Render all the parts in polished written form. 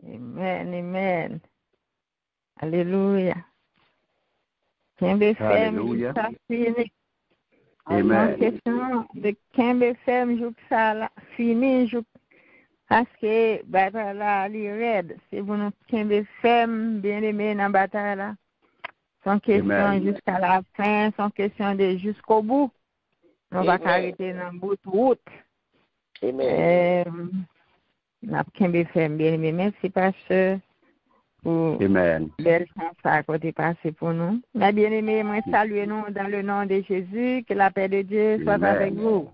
Amen, amen. Alléluia. Kembe fem jusqu'à fini. Amen. Question de Kembe fem jusqu'à fini, parce que bataille là, li red. C'est vous nous Kembe fem bien aimé dans bataille là. Son question jusqu'à la fin, son question de jusqu'au bout. On va arrêter dans le bout de route. Amen. N'a Kembe fem bien aimé. Merci pasteur. Pour belle chance à côté passé pour nous. Mais bien aimé, moi saluez nous dans le nom de Jésus, que la paix de Dieu soit avec vous.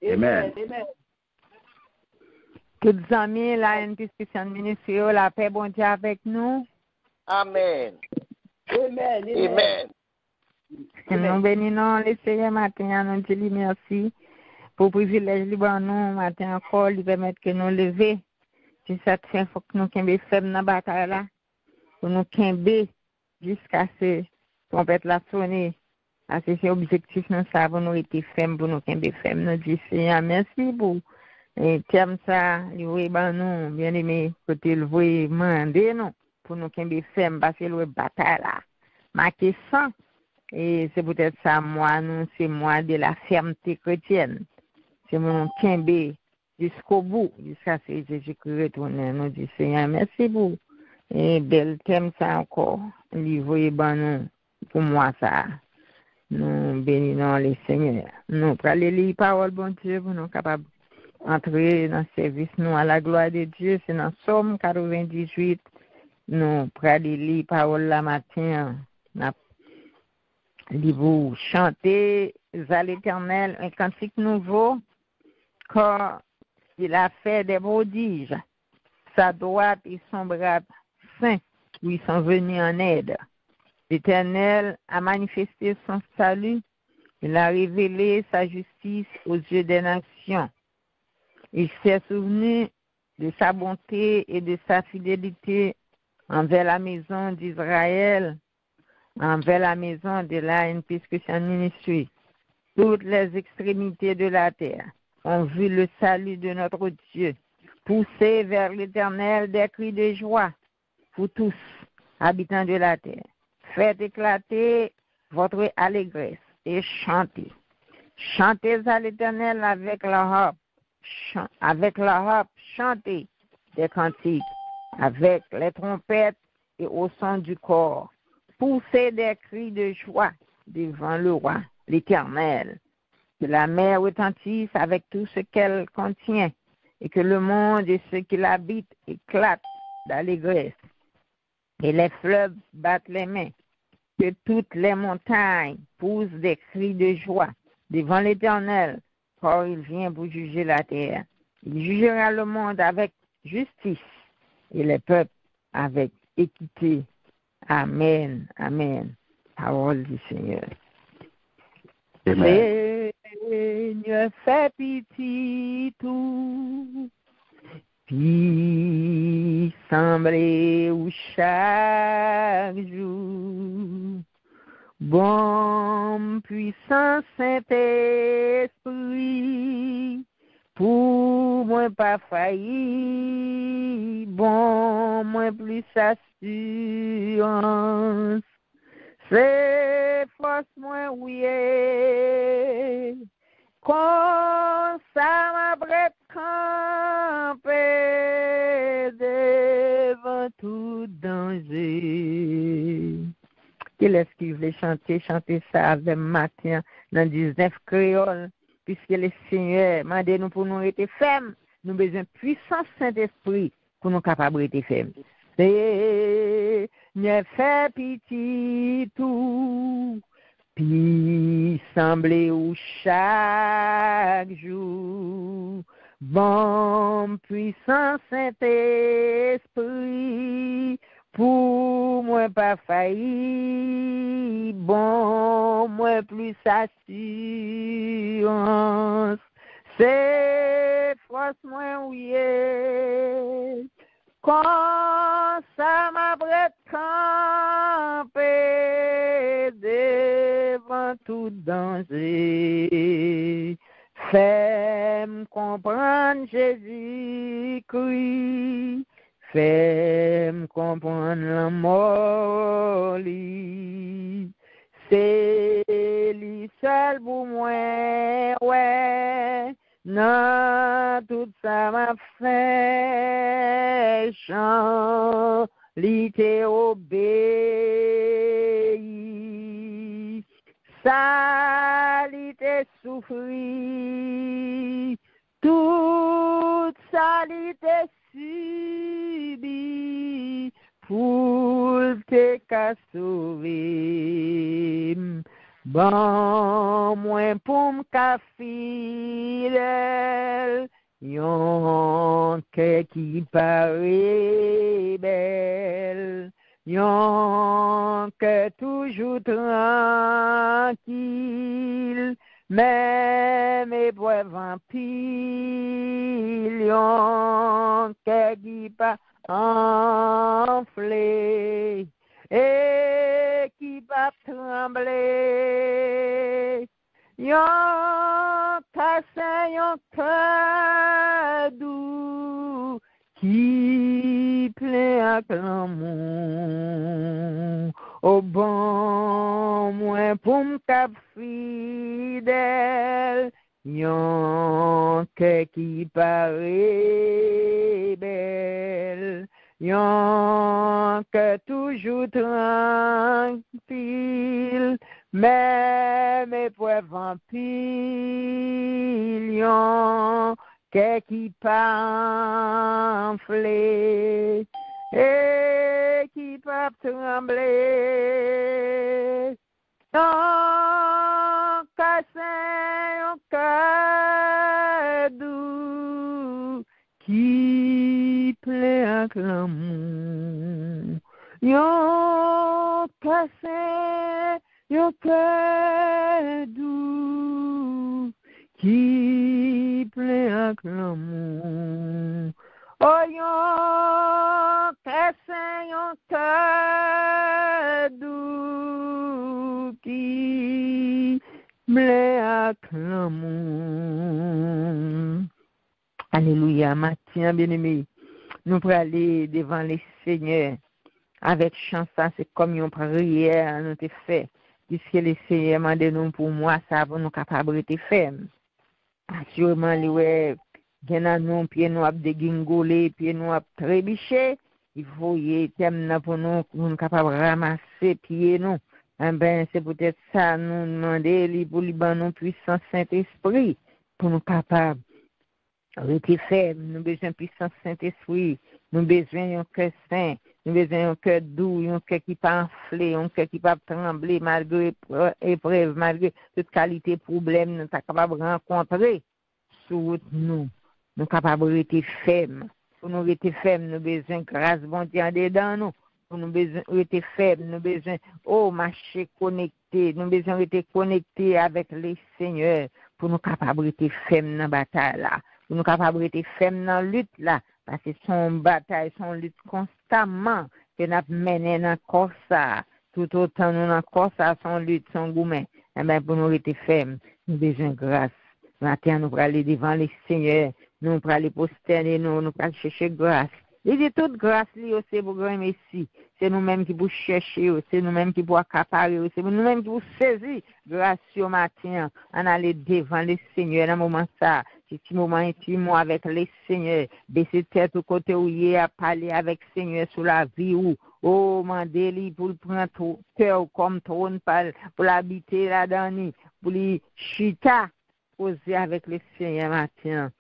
Amen. Toutes les amis, la NPC ministère, la paix bon Dieu avec nous. Amen. Amen. Nous bénissons le Seigneur matin, nous disons merci pour le privilège libre nous matin encore, lui permettre que nous lever. Si ça te fait, il faut que nous kembe faible dans la bataille là, pour nous kembe jusqu'à ce trompette la sonner. C'est l'objectif, nous savons, nous être faibles, pour nous kembe faible. Nous disons, Seigneur, merci pour le terme ça, nous, bien aimé, côté le voyer, demander nous, pour nous kembe faible, parce que le bataille là, marqué 100. Et c'est peut-être ça, moi, nous, c'est moi de la fermeté chrétienne. C'est mon kembe jusqu'au bout, jusqu'à ce que Jésus-Christ retourne. Nous disons, Seigneur, merci pour et bel thème ça encore. Livre nous pour moi ça. Nous bénissons les Seigneurs. Nous prenons les paroles, bon Dieu, pour nous capables d'entrer dans le service, nous, à la gloire de Dieu. C'est dans Somme 98. Nous prenons les paroles la matin. Vous chantez à l'Éternel un cantique nouveau, car il a fait des prodiges. Sa droite et son bras saint lui sont venus en aide. L'Éternel a manifesté son salut. Il a révélé sa justice aux yeux des nations. Il s'est souvenu de sa bonté et de sa fidélité envers la maison d'Israël, envers la maison de la NPC Christian Ministry. Toutes les extrémités de la terre ont vu le salut de notre Dieu. Poussez vers l'Éternel des cris de joie pour tous, habitants de la terre. Faites éclater votre allégresse et chantez. Chantez à l'Éternel avec la harpe. Avec la harpe, chantez des cantiques, avec les trompettes et au son du corps. Poussez des cris de joie devant le roi, l'Éternel. Que la mer retentisse avec tout ce qu'elle contient, et que le monde et ceux qui l'habitent éclatent d'allégresse. Et les fleuves battent les mains. Que toutes les montagnes poussent des cris de joie devant l'Éternel, car il vient pour juger la terre. Il jugera le monde avec justice et les peuples avec équité. Amen. Amen. Parole du Seigneur. Amen. Seigneur, fais pitié tout, puis sembler où chaque jour. Bon, puissant Saint-Esprit, pour moi pas failli, bon, moi plus assurance. C'est force moins oui, quand ça m'apprête camper devant tout danger. Qu'il est-ce qui veut chanter ça avec matin dans 19 créoles, puisque le Seigneur m'a dit nous pour nous être fermes, nous avons besoin de puissance Saint-Esprit pour nous capables d'être fermes. Seigneur, fais pitié tout, puis semblez où chaque jour. Bon, puissant Saint-Esprit, pour moi pas failli, bon, moi plus assurance. C'est force moins oui. Quand ça m'apprête camper devant tout danger, fais-moi comprendre Jésus-Christ, fais-moi comprendre la mort, c'est lui seul pour moi, ouais, non, tout ça m'a fait chant, lui t'est obéi, ça lui t'est souffri, tout ça lui t'est subi, pour te sauver. Bon, moi pour m'ka fidèle, yon cœur qui paraît belle, yon cœur toujours tranquille, même épreuve en pile, yon cœur qui pas enflé et qui va trembler. Yon casse yon cœur doux qui plein avec l'amour. Au bon moins pour m'cap fidèle, yon cœur qui paraît belle. Yon que toujours tranquille, même épreuve en pile, yon que qui pas enflé et qui pas trembler. Yon casse yon cœur doux qui plein avec l'amour. Yon casse yon cœur doux qui plein avec l'amour. Oh yon casse yon cœur doux qui plein avec l'amour. Alléluia, matin bien-aimé. Nous pour aller devant les seigneurs avec chance, c'est comme une prière nous te fait. Puisque les seigneurs m'a demandé nous pour moi, ça pour nous capables de faire. Assurément, les gens nous pieds nous ap dégringoler, pieds nous ap trébicher, il faut y thème pour nous capables de ramasser pieds nous. Ben c'est peut-être ça nous demander pour lui nous puissance Saint-Esprit pour nous capables rester ferme, nous besoin de puissance Saint-Esprit, nous besoin d'un cœur saint, nous besoin d'un cœur doux, un cœur qui pas enflé, un cœur qui pas trembler malgré épreuve, malgré toute qualité problème, nous sommes capables de rencontrer sur nous. Nous sommes capables de rester ferme. Pour nous rester ferme, nous besoin de grâce bon Dieu dedans nous. Pour nous besoin de rester ferme, nous besoin marcher connecté, nous besoin de rester connecté avec les seigneurs pour nous capables de rester ferme dans la bataille là. Pour nous capables de rester fermes dans la lutte là, parce que son bataille, son lutte constamment que nous menons dans le corps ça, tout autant nous dans le corps ça, son lutte, son gourmet. Eh bien, pour nous rester fermes, nous avons besoin de grâce. Maintenant, nous allons aller devant les seigneurs, nous allons aller posterner, nous allons chercher grâce. Il dit toute grâce liée c'est pour grand Messie. C'est nous-mêmes qui pour chercher, c'est nous-mêmes qui pour accaparer, c'est nous-mêmes qui pour saisir grâce au matin. On aller devant les seigneurs dans un moment ça. C'est un moment intime avec les seigneurs. Baisser tête au côté où il y a parlé avec le Seigneur sur la vie où, oh, mandez-lui pour le prendre ton cœur comme trône pour l'habiter là-dedans, pour lui chita, poser avec le Seigneur matin.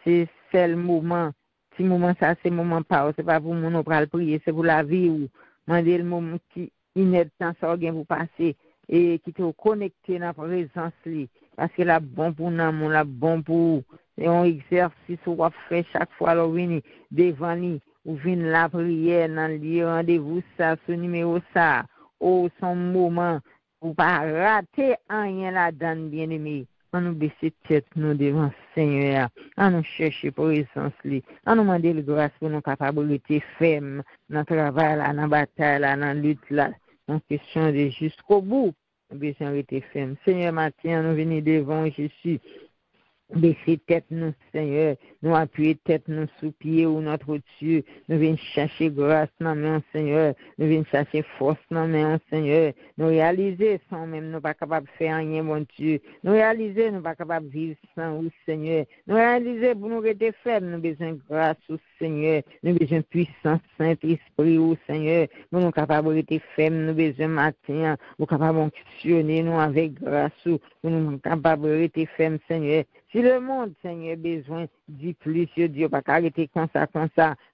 C'est le moment. Si moment ça, c'est moment pas, c'est pas pour nous pour le prier, c'est pour la vie où, mandez le moment qui inède temps ça vient pour passer et qui te connecté dans la présence li. Parce que la bon pour nous, la bon pour et on exercice ou fait chaque fois là venir devant lui ou venir la prière dans le rendez-vous ça ce numéro ça au son moment ou pas rater rien là-dedans bien-aimé. On nous baisser tête nous devant le Seigneur, on nous chercher présence lui, on nous demander le grâce pour nous capables de rester fermes dans le travail là, dans la bataille là, dans la lutte là, en question de jusqu'au bout. Nous besoin de rester fermes. Seigneur, matin, nous venons devant Jésus. Baisser tête nous, Seigneur, nous appuyer tête nous sous pied ou notre Dieu, nous venons chercher grâce dans main, Seigneur, nous venons chercher force dans main, Seigneur, nous réaliser sans même nous pas capable de faire rien, mon Dieu, nous réaliser nous pas capable de vivre sans vous, Seigneur, nous réaliser pour nous rester faibles, nous besoin de grâce au Seigneur, nous besoin de puissance, Saint-Esprit au Seigneur, nous sommes capables de rester faibles, nous besoin de matin, nous sommes capables de fonctionner nous avec grâce, nous sommes capables de rester faibles, Seigneur. Si le monde, Seigneur, a besoin de plus, Dieu, pas arrêter comme ça,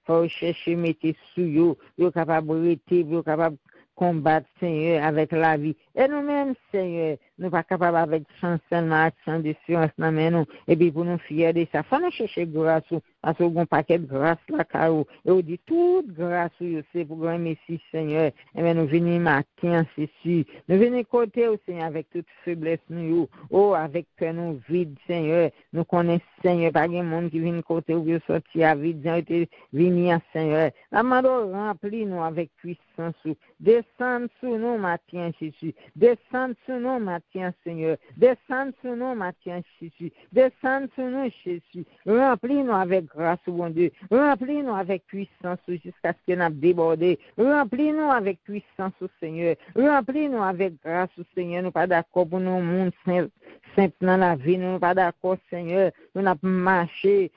faut chercher, mettre sous yo, yo capable de rester, yo capable de combattre, Seigneur, avec la vie. Et nous-mêmes, Seigneur, nous pas capables avec chance seulement, action de science, mais nous, et puis pour nous fier de ça, faut nous chercher grâce, parce qu'on a un paquet de grâce là, car et on dit toute grâce, c'est pour grand Messie, Seigneur, et bien nous venons matin, c'est sûr, nous venons côté au Seigneur avec toute faiblesse, nous, avec peur, nous vide, Seigneur, nous connaissons, Seigneur, pas de monde qui vient côté où nous sortir à vide, nous été venir, Seigneur, la mando remplit nous avec puissance, descend sur nous matin, Jésus, descend sur nous matin, Seigneur, descend sur nous matin, Jésus, descend sur nous, Jésus, remplis-nous avec grâce, bon Dieu, remplis-nous avec puissance jusqu'à ce que nous débordé, remplis-nous avec puissance, Seigneur, remplis-nous avec grâce, Seigneur, nous pas d'accord pour nous, monde simple dans la vie, nous pas d'accord, Seigneur, nous n'avons pas marché,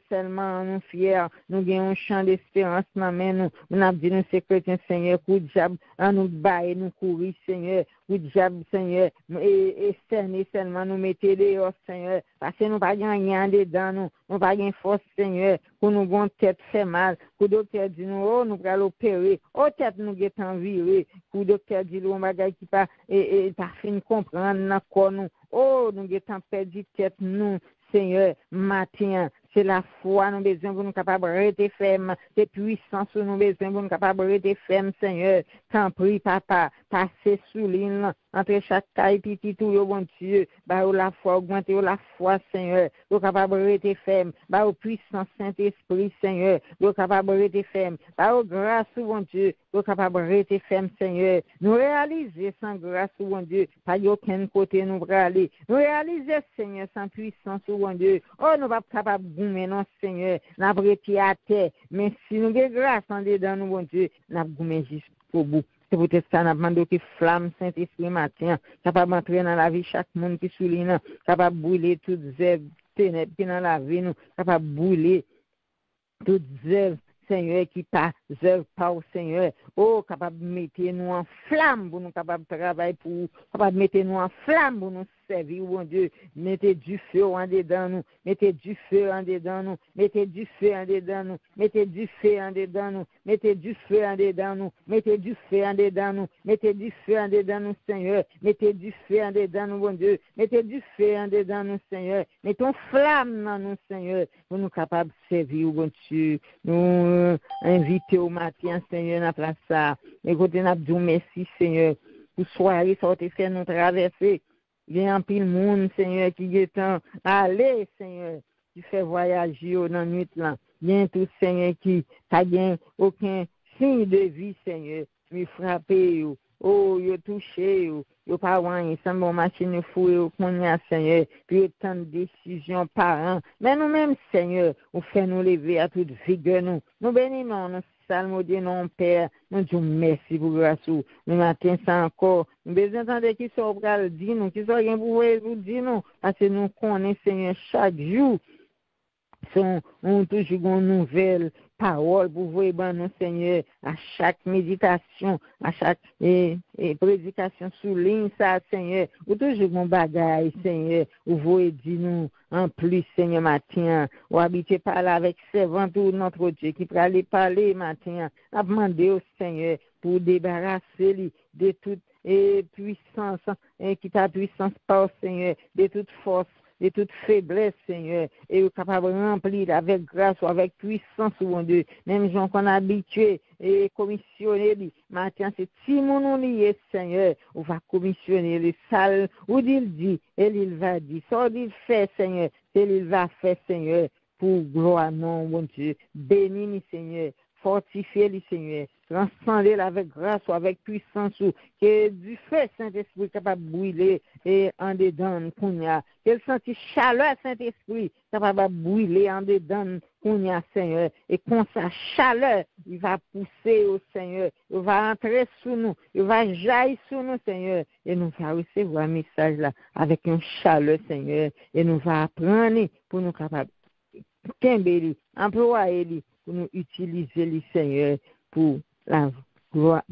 seulement nous fiers, nous avons un champ d'espérance dans nous, nous avons dit nous c'est chrétiens, Seigneur, coup de diable, nous bailler, nous courir, Seigneur, coup de diable, Seigneur, et cerner seulement nous mettre dehors, Seigneur, parce que nous pas rien dedans, nous pas de force, Seigneur, pour nous bonne tête fait mal, pour docteur dit nous, nous allons opérer, tête nous guettant viré, pour docteur dit nous, bagage qui pas, pas fin comprendre, dans corps nous, nous guettant perdu tête nous, Seigneur, matin, c'est la foi, nous besoin pour nous capables de rester fermes, c'est puissance, nous besoin pour nous capables de rester fermes, Seigneur. T'en prie, papa, passer sous l'île, entre chaque caille, petit tout, bon Dieu, la foi, augmenter la foi, Seigneur, nous capables de rester fermes, puissance, Saint-Esprit, Seigneur, nous capables de rester fermes, grâce, bon Dieu, nous capables de rester fermes, Seigneur, nous réaliser sans grâce, bon Dieu, pas aucun côté nous aller, nous réaliser, Seigneur, sans puissance, bon Dieu, nous pas capables de non, Seigneur, nous avons été à terre, mais si nous avons grâce en dedans, nous, bon Dieu, nous avons jusqu'au bout. C'est peut-être ça, nous avons demandé que flamme Saint-Esprit matin, capable d'entrer dans la vie chaque monde qui souligne, capable de brûler toutes les ténèbres qui dans la vie, nous, capable de brûler toutes les Seigneur, qui passe par au Seigneur, capable de mettre nous en flamme pour nous, capable de travailler pour nous, capable de mettre nous en flamme pour nous servir, bon Dieu, mettez du feu en dedans nous, mettez du feu en dedans nous, mettez du feu en dedans nous, mettez du feu en dedans nous, mettez du feu en dedans nous, mettez du feu en dedans nous, mettez du feu en dedans nous, Seigneur, mettez du feu en dedans nous, bon Dieu, mettez du feu en dedans nous, Seigneur, mettons flamme dans nous, Seigneur, pour nous capables de servir, bon Dieu, nous inviter au matin, Seigneur, dans la place ça. Écoutez, nous disons merci, Seigneur, pour soirée, ça a fait nous traverser. Il y a un pile monde, Seigneur, qui est en aller, Seigneur, qui fait voyager dans la nuit là. Il y a tout, Seigneur, qui n'a bien aucun signe de vie, Seigneur, mais frappé, yo, touché, yo pas rien, sans bon machine fouille, qu'on y a, Seigneur, puis tant de décisions parents. Mais nous-mêmes, Seigneur, on fait nous lever à toute vigueur, nous bénissons, nous salmo de non Père, nous disons merci pour grâce, nous matin ça encore, nous besoin d'entendre qui soit pour le dire nous, qui soit rien pour vous dire nous, parce que nous connaissons, Seigneur, chaque jour, on toujours une nouvelle parole pour vous, nous, Seigneur, à chaque méditation, à chaque prédication sous ligne, ça, Seigneur, ou toujours mon bagage, Seigneur, où vous dit nous, en plus, Seigneur, matin, ou habiter par là avec servant tout notre Dieu, qui peut aller parler matin, à demander au Seigneur, pour débarrasser de toute puissance, qui t'a puissance par Seigneur, de toute force, de toute faiblesse, Seigneur, et capable de remplir avec grâce ou avec puissance, mon Dieu, même gens qu'on a habitué et commissionné, maintenant c'est si mon lié, Seigneur, on va commissionner les salles, où il dit, et il va dire, ça il fait, Seigneur, c'est il va faire, Seigneur, pour gloire, non, mon Dieu, bénis, Seigneur, fortifier le Seigneur, transcender avec grâce ou avec puissance, que du feu Saint-Esprit capable de brûler et en dedans, qu'elle senti chaleur Saint-Esprit capable de brûler en dedans, Seigneur, et qu'on sa chaleur, il va pousser au Seigneur, il va entrer sous nous, il va jaillir sur nous, Seigneur, et nous va recevoir un message là avec une chaleur, Seigneur, et nous va apprendre pour nous capables de employer pour nous utiliser le Seigneur pour la gloire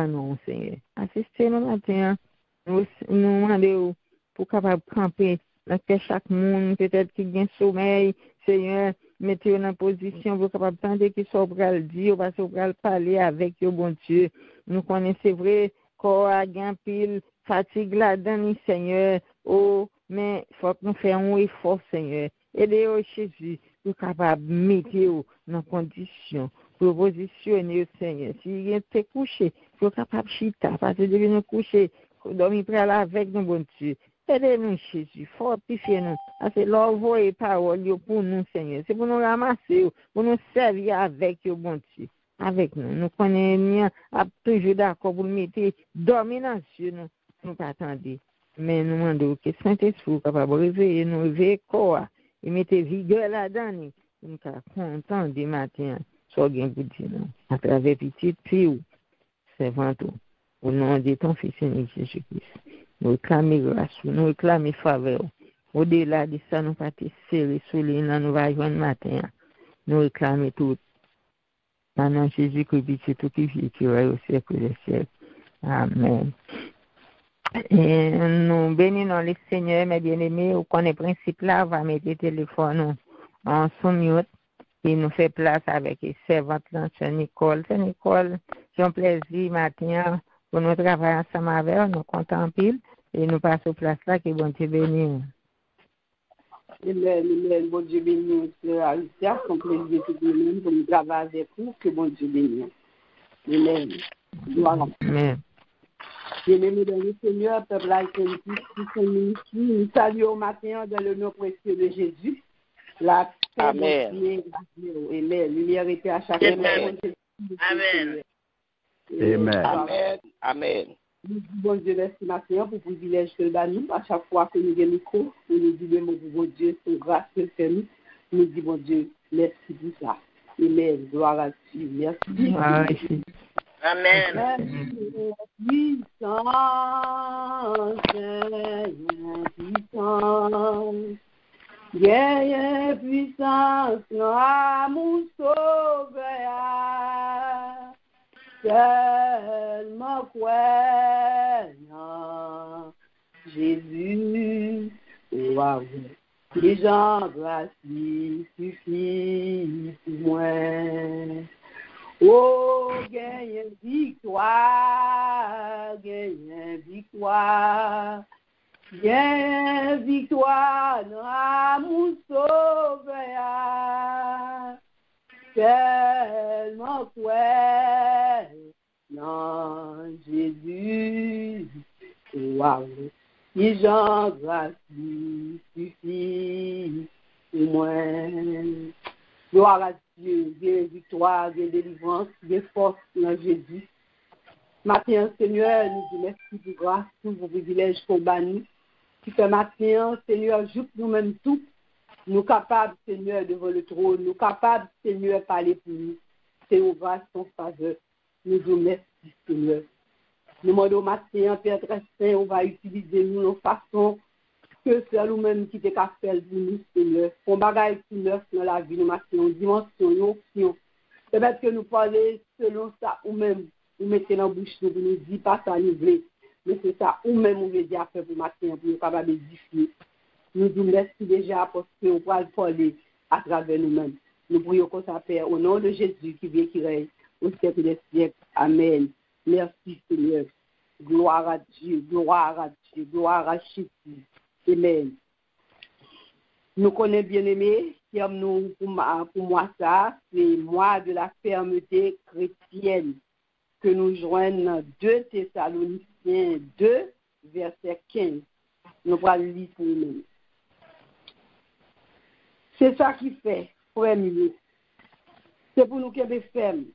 non Seigneur. Assistez-nous matin, nous demandons pour capable camper dans chaque monde peut-être qui vient sommeil, Seigneur, mettez-vous en position pour capable tenter qui soit pour le dire, parce que pour parler avec le bon Dieu. Nous connaissons vrai corps a gain pile fatigue là-dedans, Seigneur. Oh, mais faut que nous fassions un effort, Seigneur. Aidez-nous, Jésus, pour capable de mettre dans condition pour positionner au Seigneur. Si vous êtes couché, vous êtes capable de chita, parce que vous devez nous coucher, dormir avec nous, bon Dieu. Aidez-nous, Jésus, fortifiez-nous. Parce que l'envoi et parole pour nous, Seigneur. C'est pour nous ramasser, pour nous servir avec vous, bon Dieu. Avec nous. Nous connaissons toujours d'accord pour nous mettre dormir dans Dieu, nous pas attendre. Mais nous demandons que Saint-Esprit soit capable de réveiller nous, réveiller corps, et mettre vigueur là-dedans. Nous sommes contents du matin, soit bien pour dire, à travers petite fille, c'est tout. Au nom de ton Fils Jésus-Christ. Nous réclamons grâce, nous réclamons faveur. Au-delà de ça, nous ne pouvons pas serrer sur les noms, nous allons joindre matin. Nous réclamons tout. Maintenant, Jésus-Christ, c'est tout qui vit, qui va au siècle des siècles. Amen. Et nous bénissons le Seigneur, mes bien-aimés, au connaît principe là, on va mettre le téléphone en son et nous fait place avec les servantes de Nicole. C'est Nicole, c'est un plaisir matin pour nous travailler ensemble avec nous contemplons et nous passons place là, que bon Dieu bénisse. Amen, bon Dieu bénisse, Alicia, son plaisir tout de même pour nous travailler avec vous, que bon Dieu bénisse. Amen. Voilà. Amen. Bien-aimés dans le Seigneur, peuple haïtien, nous saluons au matin dans le nom précieux de Jésus. La paix, Amen. Lumière était à chacun. Amen. Amen. Amen. Amen. Amen. Nous disons, bon Dieu, merci matin pour le privilège que nous à chaque fois que nous avons micro, nous nous disons, bon Dieu, c'est grâce que fait nous. Nous disons, bon Dieu, merci pour ça. Amen. Gloire à Dieu. Merci. Amen. Puissance, puissance, à mon sauveur, tellement croyant, Jésus, waouh, les gens grâce suffit pour moi. Oh, gagne victoire, gagne victoire. Gagne victoire dans mon sauveur. Tellement quoi, non, Jésus, waouh. Les gens grâce suffit pour moi. Gloire à Dieu, Dieu, victoire, Dieu, délivrance, Dieu, force dans Jésus. Matin, Seigneur, nous disons merci pour grâce, pour vos privilèges pour nous. Qui fait matin, Seigneur, joue nous-mêmes tout. Nous capables, Seigneur, devant le trône. Nous capables, Seigneur, parler pour nous. C'est au grâce, ton faveur. Nous disons merci, Seigneur. Nous demandons matin, Père très saint, on va utiliser nous nos façons. Que c'est nous-mêmes qui te fait pour nous, Seigneur. On bagaille tout neuf dans la vie, nous marquons dimension, une option. Peut-être que nous parlons selon ça, ou même, nous mettons dans la bouche, nous ne disons pas ça, nous voulons. Mais c'est ça, ou même, on veut dire faire pour matin, pour nous capables d'édifier. Nous disons merci déjà parce qu'on va le parler à travers nous-mêmes. Nous prions qu'on s'appelle au nom de Jésus qui vient, qui règne au siècle des siècles. Amen. Merci, Seigneur. Gloire à Dieu, gloire à Dieu, gloire à Jésus. Amen. Nous connaissons bien aimé, nous pour moi ça, c'est moi de la fermeté chrétienne que nous joignons 2 Thessaloniciens 2, verset 15. Nous allons lire pour nous. C'est ça qui fait, premier. C'est pour nous qui sommes fermes,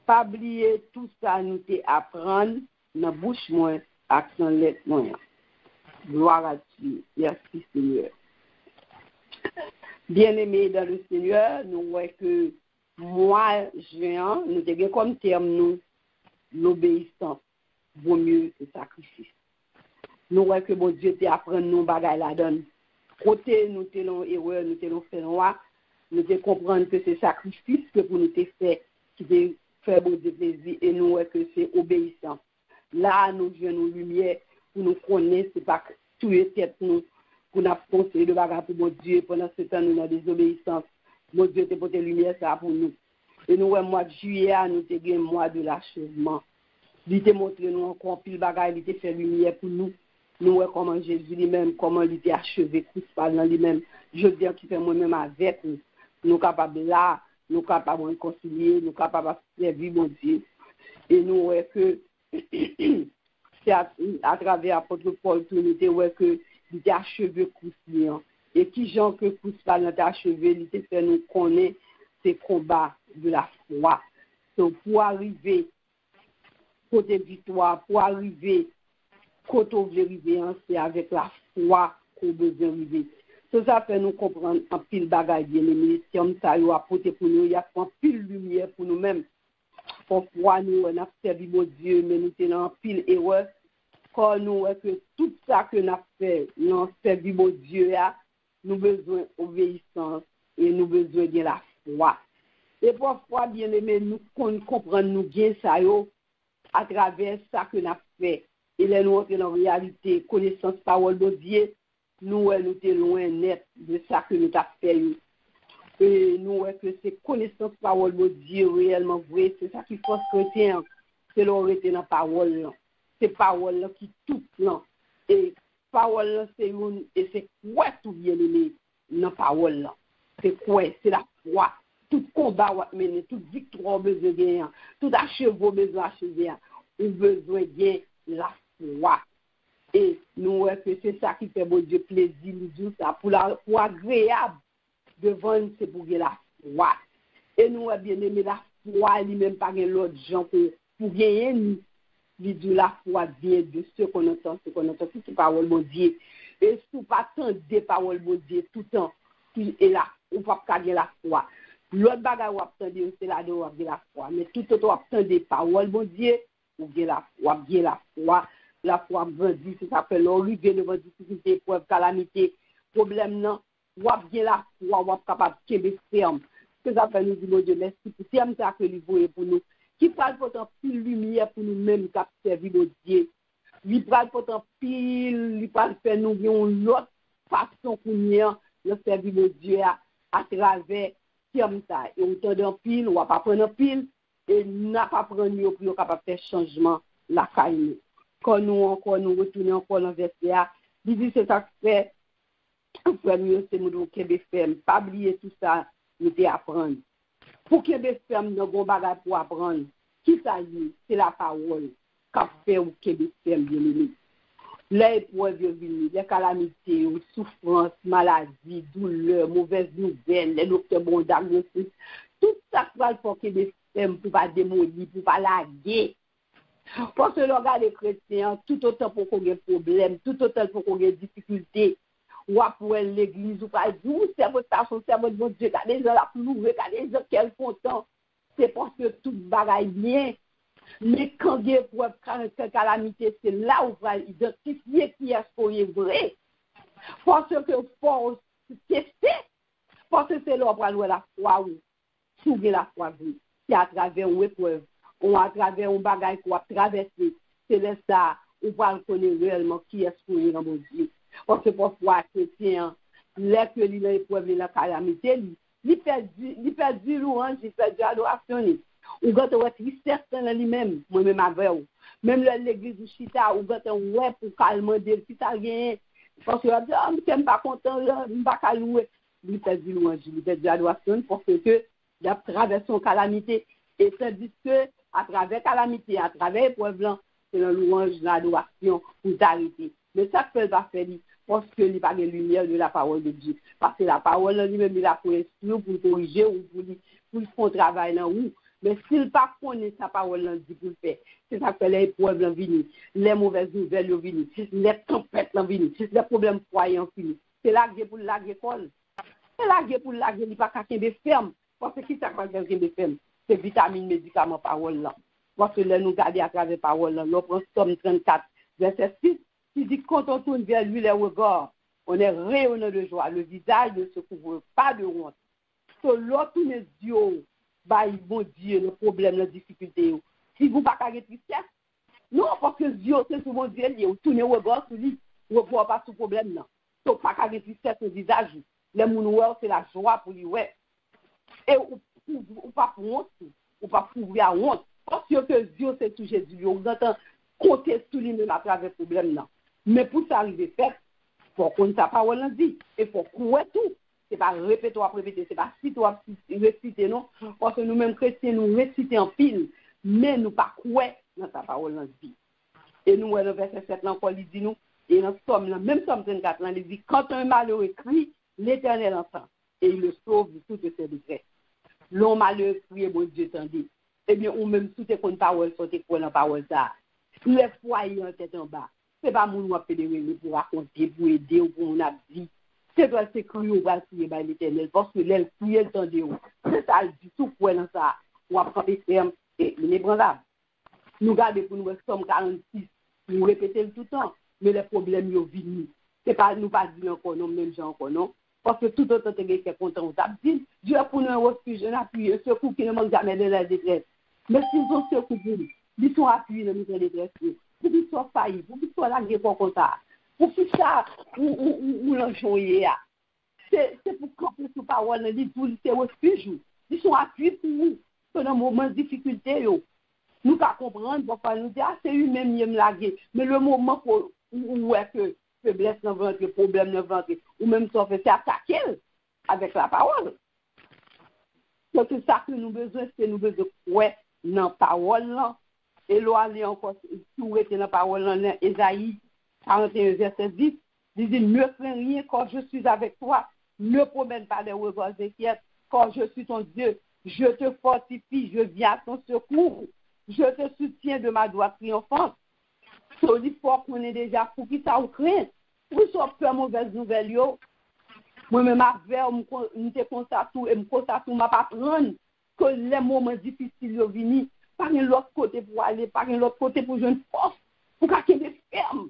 Pas oublier tout ça nous te apprendre dans bouche moi action lettre moi. Gloire à Dieu. Merci Seigneur. Bien-aimés dans le Seigneur, nous voyons que moi, Jean, nous avons comme terme nous l'obéissance vaut mieux que le sacrifice. Nous voyons que bon Dieu t'apprend nous bagaille la donne. Côté nous t'allons erreur, nous t'allons fait noir, nous te comprendre que c'est sacrifice que pour nous te fait qui te fait bon Dieu plaisir et nous voyons que c'est obéissance. Là nous venons lumière pour nous connaître, c'est pas tuer tête nous pour nous conseiller de bagaille pour mon Dieu pendant ce temps nous dans désobéissance. Mon Dieu te porté lumière ça pour nous. Et nous, au mois de juillet, nous avons un mois de l'achèvement. Il t'a montré nous encore pile bagaille, il t'a fait lumière pour nous. Nous voyons comment Jésus lui-même, comment il t'a achevé, crucifié dans lui-même. Je veux dire qu'il fait moi-même avec nous. Nous sommes capables là, nous sommes capables de réconcilier, nous sommes capables de servir mon Dieu. Et nous voyons que c'est à travers l'apôtre Paul que nous voyons que il t'a achevé crucifié. Et qui gens que crucifié dans t'a achevé, il t'a fait nous connaître ces combats de la foi. Donc, pour arriver côté victoire, pour arriver côté vérité, c'est avec la foi qu'on besoin d'arriver. Ça fait nous comprendre un pile bagaille bien aimé. Si on ça y a apporté pour nous, il y a un pile lumière pour nous-mêmes. Parfois nous on a servi mon Dieu, mais nous tenons un pile erreur. Quand nous que tout ça que nous avons fait, nous avons servi mon Dieu, nous besoin d'obéissance et nous besoin de la foi. Et parfois, bien aimé, nous comprenons nous bien ça à travers ça que nous avons fait. Et là, nous entrons dans la réalité, connaissance parole de Dieu, nous sommes loin net de ça que nous avons fait. Et nous voyons que c'est connaissance parole de Dieu réellement vrai, c'est ça qui force chrétien, c'est l'autorité dans la parole. C'est parole qui tout là. Et parole, c'est une, et c'est quoi tout bien aimé dans la parole? C'est quoi? C'est la foi. Tout combat va mener, toute victoire besoin de gagner, tout acheveau besoin d'achever, on besoin de gagner la foi. Et nous voyons que c'est ça qui fait bon Dieu plaisir, nous disons ça, pour agréable devant c'est pour gagner la foi. Et nous avons bien aimé la foi, lui-même pas gagner l'autre gens pour gagner nous. Il dit la foi vient de ce qu'on entend, c'est parole de Dieu. Et si vous ne pas attendre des paroles de Dieu tout le temps, et là, on ne peut pas gagner la foi. L'autre bagage ou attendre c'est là de la foi, mais tout autre attendre des paroles bon Dieu ou bien la foi vendue, c'est ça fait l'arrivée devant difficulté, épreuve, calamité, problème non, ou bien la foi ou capable de ferme. C'est ça fait nous dire mon Dieu merci pour terme ça que lui voyez pour nous. Qui parle pourtant pile lumière pour nous-mêmes qui servir mon Dieu. Lui parle pourtant pile, lui parle faire nous une autre façon pour nous servir mon Dieu à travers comme ça. Et on tend en pile, on va pas prendre en pile, et n'a pas prendre pour capable faire changement la caille. Quand nous retournons encore dans verset, il dit c'est ça que fait, frère mieux c'est nous qui faire, pas oublier tout ça, nous apprendre. Pour qu'il y ait dans bon bagage pour apprendre, qui ça y est, c'est la parole qu'a fait ou qu'il y ait bien aimé. Les épreuves venus, les calamités, les souffrances, maladies, douleurs, mauvaises nouvelles, les docteurs bons diagnostics, tout ça va pour qu'il y ait pour pas démolir, pour pas laguer. Parce que le regard des chrétiens, tout autant pour qu'on ait problème, tout autant pour qu'on ait difficulté, ou après l'église, ou pas dire, c'est votre station, c'est votre bon Dieu, quand les gens la plouvé, quand les gens qui sont contents, c'est parce que tout bagaille bien. Mais quand il y a une calamité, c'est là où on va identifier qui est ce qui est vrai. Parce que faut tester, parce que c'est là où on va louer la foi, ou soulever la foi, c'est à travers une épreuve, ou à travers un bagaille qu'on va traverser. C'est là ça, on va connaître réellement qui est ce qui est dans mon Dieu. Parce que parfois, chrétien, là que il a épreuve la calamité, il perd du louange, il perd de l'adoration. Ou quand on est certain lui-même, moi-même avec vous. Même l'église du Chita, ou quand on est pour calmer des petits rien. Parce que je ne suis pas content, je ne suis pas louer. Il perd du louange, il perd de l'adoration parce que il a traversé une calamité. Et tandis que, à travers calamité, à travers épreuve, c'est la louange, l'adoration pour t'arrêter. Mais ça ne peut pas faire parce qu'il n'y a pas de lumière de la parole de Dieu. Parce que la parole lui-même, il a pour instruire, pour corriger ou pour faire un travail là où Mais s'il pas connaît sa parole, dit pour le faire. C'est ça que les épreuves l'ont venu, les mauvaises nouvelles l'ont venu, les tempêtes l'ont venu, les problèmes foyers l'ont fini. C'est laguer pour laguer l'école. C'est laguer pour laguer, il n'y a pas qu'à qu'il ferme. Parce que qui ça va qu'il ferme? C'est vitamines, médicaments, parole là. Parce que là, nous garder à travers parole là. Nous prenons Somme 34, verset 6, qui dit quand on tourne vers lui les regards, on est rayonnant de joie. Le visage ne se couvre pas de honte. So, l'autre tourne Dieu, bah, bon Dieu, le problème, la difficulté. Si vous pas carré tristesse, non, parce que Dieu, c'est sur mon Dieu, il tourne le regard sur lui, vous ne voyez pas ce problème là. So, pas carré tristesse au visage. Les mounoueurs, c'est la joie pour lui, ouais. Et ou pas pour honte, ou pas pour à honte. Parce que Dieu, c'est tout Jésus. Vous entendez compter sur lui-même à travers le problème là. Mais pour ça arriver à faire, il faut qu'on ne sa parole en dit. Il faut croire tout. C'est pas répéter ou répéter, c'est pas citer ou réciter, non. Parce que nous-mêmes chrétiens, nous récitons en pile, mais nous pas croire dans sa parole en dit. Et nous, dans le verset 7, là, encore, il dit nous, et dans Somme, même Somme 34, là, il dit, quand un malheureux crie, l'Éternel entend, et il le sauve de toutes ses détresses. L'homme malheureux crie, bon Dieu tendit. Eh bien, ou même sous tes paroles, sur tes paroles, parole ça. Les foyers en tête en bas. C'est pas mon nom fédéré pour raconter, pour aider ou pour mon abdi. C'est toi, c'est crier ou va crier par l'Éternel, parce que l'aile crier le temps de haut. C'est ça, du tout pour dans ça. On va prendre les fermes et l'inébranlable. Nous gardons pour nous, Somme 46, nous répétons tout le temps, mais les problèmes, ils viennent. C'est pas, nous pas dire encore non, même gens encore non. Parce que tout autant que quelqu'un est content, on dit, Dieu pour nous un refuge, un appui, un secours qui ne manque jamais de la détresse. Mais s'ils ont secours pour nous, ils sont appuyés dans notre détresse. Pour qu'ils soient faillis, pour qu'ils soient largués pour compta, pour qu'ils soient ou l'enjoyer. C'est pour camper sous parole, ils disent, c'est refuge. Ils sont appuyés pour nous, dans un moment de difficulté. Nous ne comprenons pas, parfois nous dire, c'est eux-mêmes qui me larguer. Mais le moment où est que faiblesse dans le ventre, problème dans le ventre, ou même si on fait, c'est attaquer avec la parole. Donc, c'est ça que nous avons besoin, c'est nous besoin de croire dans la parole. Et là, aller encore, tout était dans la parole, dans Ésaïe 41, verset 10, il dit, ne crains rien quand je suis avec toi, ne promène pas des regards inquiets, quand je suis ton Dieu, je te fortifie, je viens à ton secours, je te soutiens de ma droite triomphante. So, il faut qu'on ait déjà pour qui ça ou craint. Pour soit peur mauvaise nouvelle, yo. Moi-même, avec, je te constate tout, et je constate tout, je ne vais pas prendre que les moments difficiles sont venus, par un autre côté pour aller, par un autre côté pour jouer une force, pour qu'il y ait des fermes.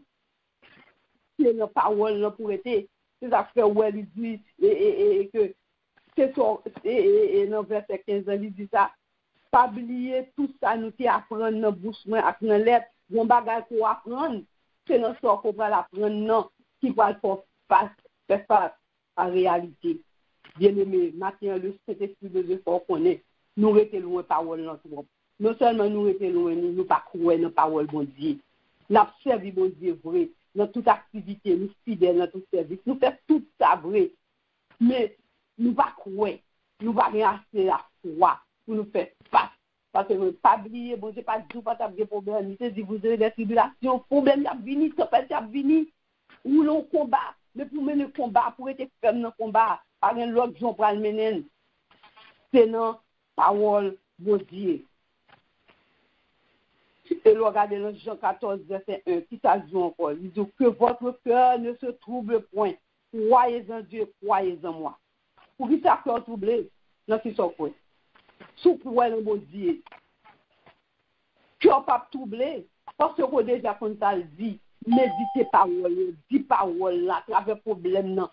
C'est la parole pour être, c'est ça que il dit, et que, c'est ça, et dans le verset 15, il dit ça, pas oublier tout ça, nous qui apprendre dans la bouche, dans la lettre, bon bagage pour apprendre, c'est dans ça qu'on va l'apprendre, non, qui va faire face à la réalité. Bien aimé, maintenant, le Saint-Esprit de Dieu, faut qu'on ait, nous restons loin de parole dans tout monde. Non seulement nous restons loin, nous pas croire dans la parole bon Dieu. Nous servons bon Dieu vrai, dans toute activité, nous fidèles dans tout service, nous faisons tout ça vrai. Mais nous pas croire, nous pas rien assez la foi pour nous faire face. Parce que nous ne pas oublier, bon Dieu, pas du tout, pas de problème. Nous te dit, vous avez des tribulations, problème y a venu, tempête y a venu, ou l'on combat. Mais pour mener le combat, pour être ferme dans le combat, par un l'autre, j'en prends le mener. C'est dans parole de Dieu. Et le regardez dans Jean 14, verset 1, qui t'a dit encore, il dit que votre cœur ne se trouble point. Croyez en Dieu, croyez en moi. Pour qui ça cœur troublé, non, c'est ça quoi. Sous croyez en mon Dieu. Cœur pas troublé, parce que déjà quand ça le dit, méditez parole là, à travers problème non.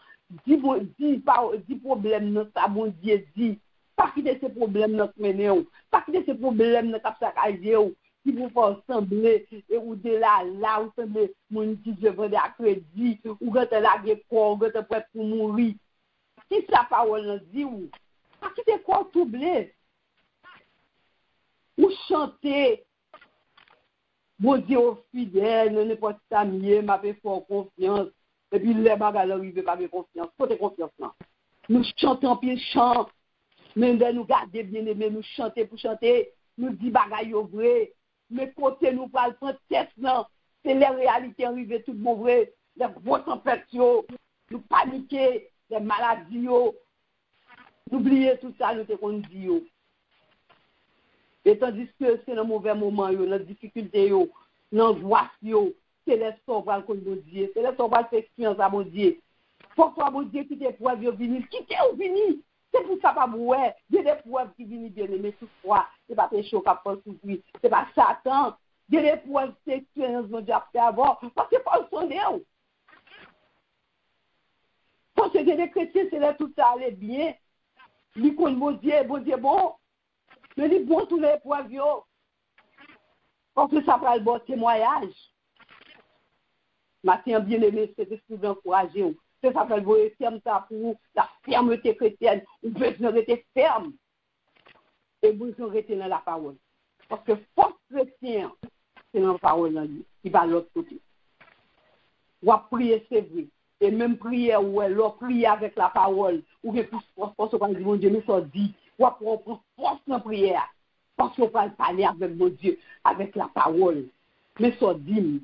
Dis problème non, ça bon Dieu dit. Pas quitter ces problèmes non mener, pas quitter ces problèmes non cap ça cailler. Si vous faites sembler, et ou de là, ou semblez, mon petit Dieu vend à crédit, ou quand la corps, ou quand prêt pour mourir. Si sa parole dit, ou, pas quitter quoi troubler. Ou chanter, bon Dieu fidèle, ne pas ça mieux, m'a fait fort confiance. Et puis les bagages arrivent, pas de confiance. Faut confiance là. Nous chantons puis chant. Mais nous garder bien aimé, nous chanter pour chanter, nous dit bagaille vrai. Mais côté nous pas le prendre test non, c'est les réalités arrivées tout bon vrai, les grosses tempêtes nous paniquer, les maladies n'oubliez tout ça nous te qu'on dit Et tandis que c'est le mauvais moment, la difficulté, l'angoisse, c'est les sauvages qu'on nous dit, c'est les sauvages qui expérience à mon Dieu. Pourquoi mon Dieu qui t'éprouve venir, qui t'est venu? C'est pour ça pas ouais, il y a des preuves qui viennent bien aimer toutefois, c'est pas péché qui a pas souffrir, c'est pas Satan. Il y a des preuves qui expérience mon Dieu a fait avant, parce que pas sonner. Parce que les chrétiens, c'est là tout ça allait bien. Ils connaissent mon Dieu bon. Mais ils bon tous les preuves. Parce que ça prend le bon témoignage. Matin bien aimé, c'est ce qui encourager. C'est ça que vous ferme ça pour la fermeté chrétienne. Vous besoin rester ferme. Et vous rester dans la parole. Parce que force chrétien, c'est dans la parole qui va de l'autre côté. Ou à prier, c'est vrai. Et même prier, ouais, l'autre prier avec la parole. Ou bien plus force, parce qu'on dit, mon Dieu, mais ça dit. Ou à prendre force dans la prière. Parce qu'on va parler avec mon Dieu, avec la parole. Mais ça dit.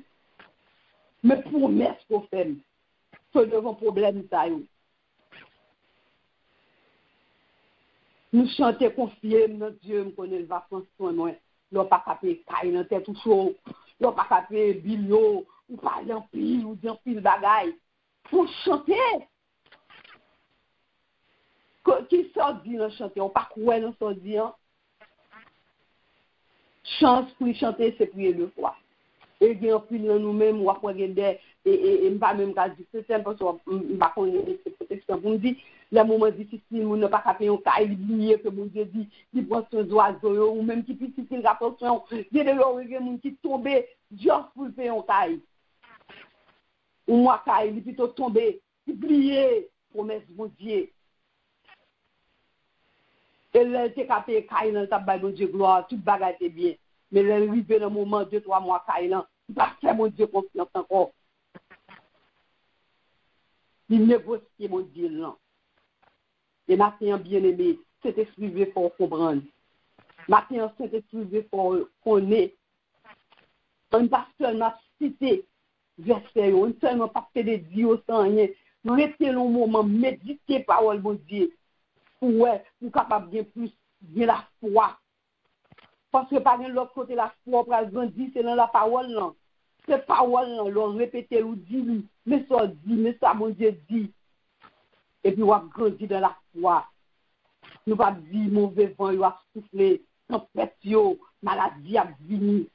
Mais promesse qu'on fait. C'est devant problème ça. Nous chantons confier, notre Dieu me connaît, il va prendre soin de moi. L'on pas capé caille dans tête tout chaud. L'on pas capé bilio, ou parler en pile, ou dire pile bagaille. Faut chanter. Qui sort dit dans chanter? On pas croire dans sort dit. Chance pour chanter, c'est prier deux fois. Et il y a un pile dans nous-mêmes, ou après des et pas même cas du système parce que pas connaître cette protection pour me dire les moments difficiles on n'a pas capé on caille lié que mon Dieu dit il prend son oiseau ou même qui petit il rapprochement des de monde qui tomber Dieu pour faire on caille ou moi caille il plutôt tomber oublier promesse mon Dieu et là c'est capé caille dans ta balle mon Dieu gloire toute bagarre est bien mais là arrivé dans moment 2-3 mois caille là pas faire mon Dieu confiance encore. Il négocie mon Dieu là. Et maintenant, bien aimé, c'est esprit pour comprendre. Maintenant, c'est esprit pour connaître. On ne va pas seulement citer verset, on ne seulement pas faire des dieux sans rien. Nous restons un moment, méditer parole mon Dieu. Pour capable bien plus, bien la foi. Parce que par l'autre côté, la foi, pour grandir, c'est dans la parole là. Cette parole là, l'on répète ou dit, mais ça dit, mais ça mon Dieu dit. Et puis, on va grandir dans la foi. Nous va dire, mauvais vent, il va souffler, tempête, maladie a venu.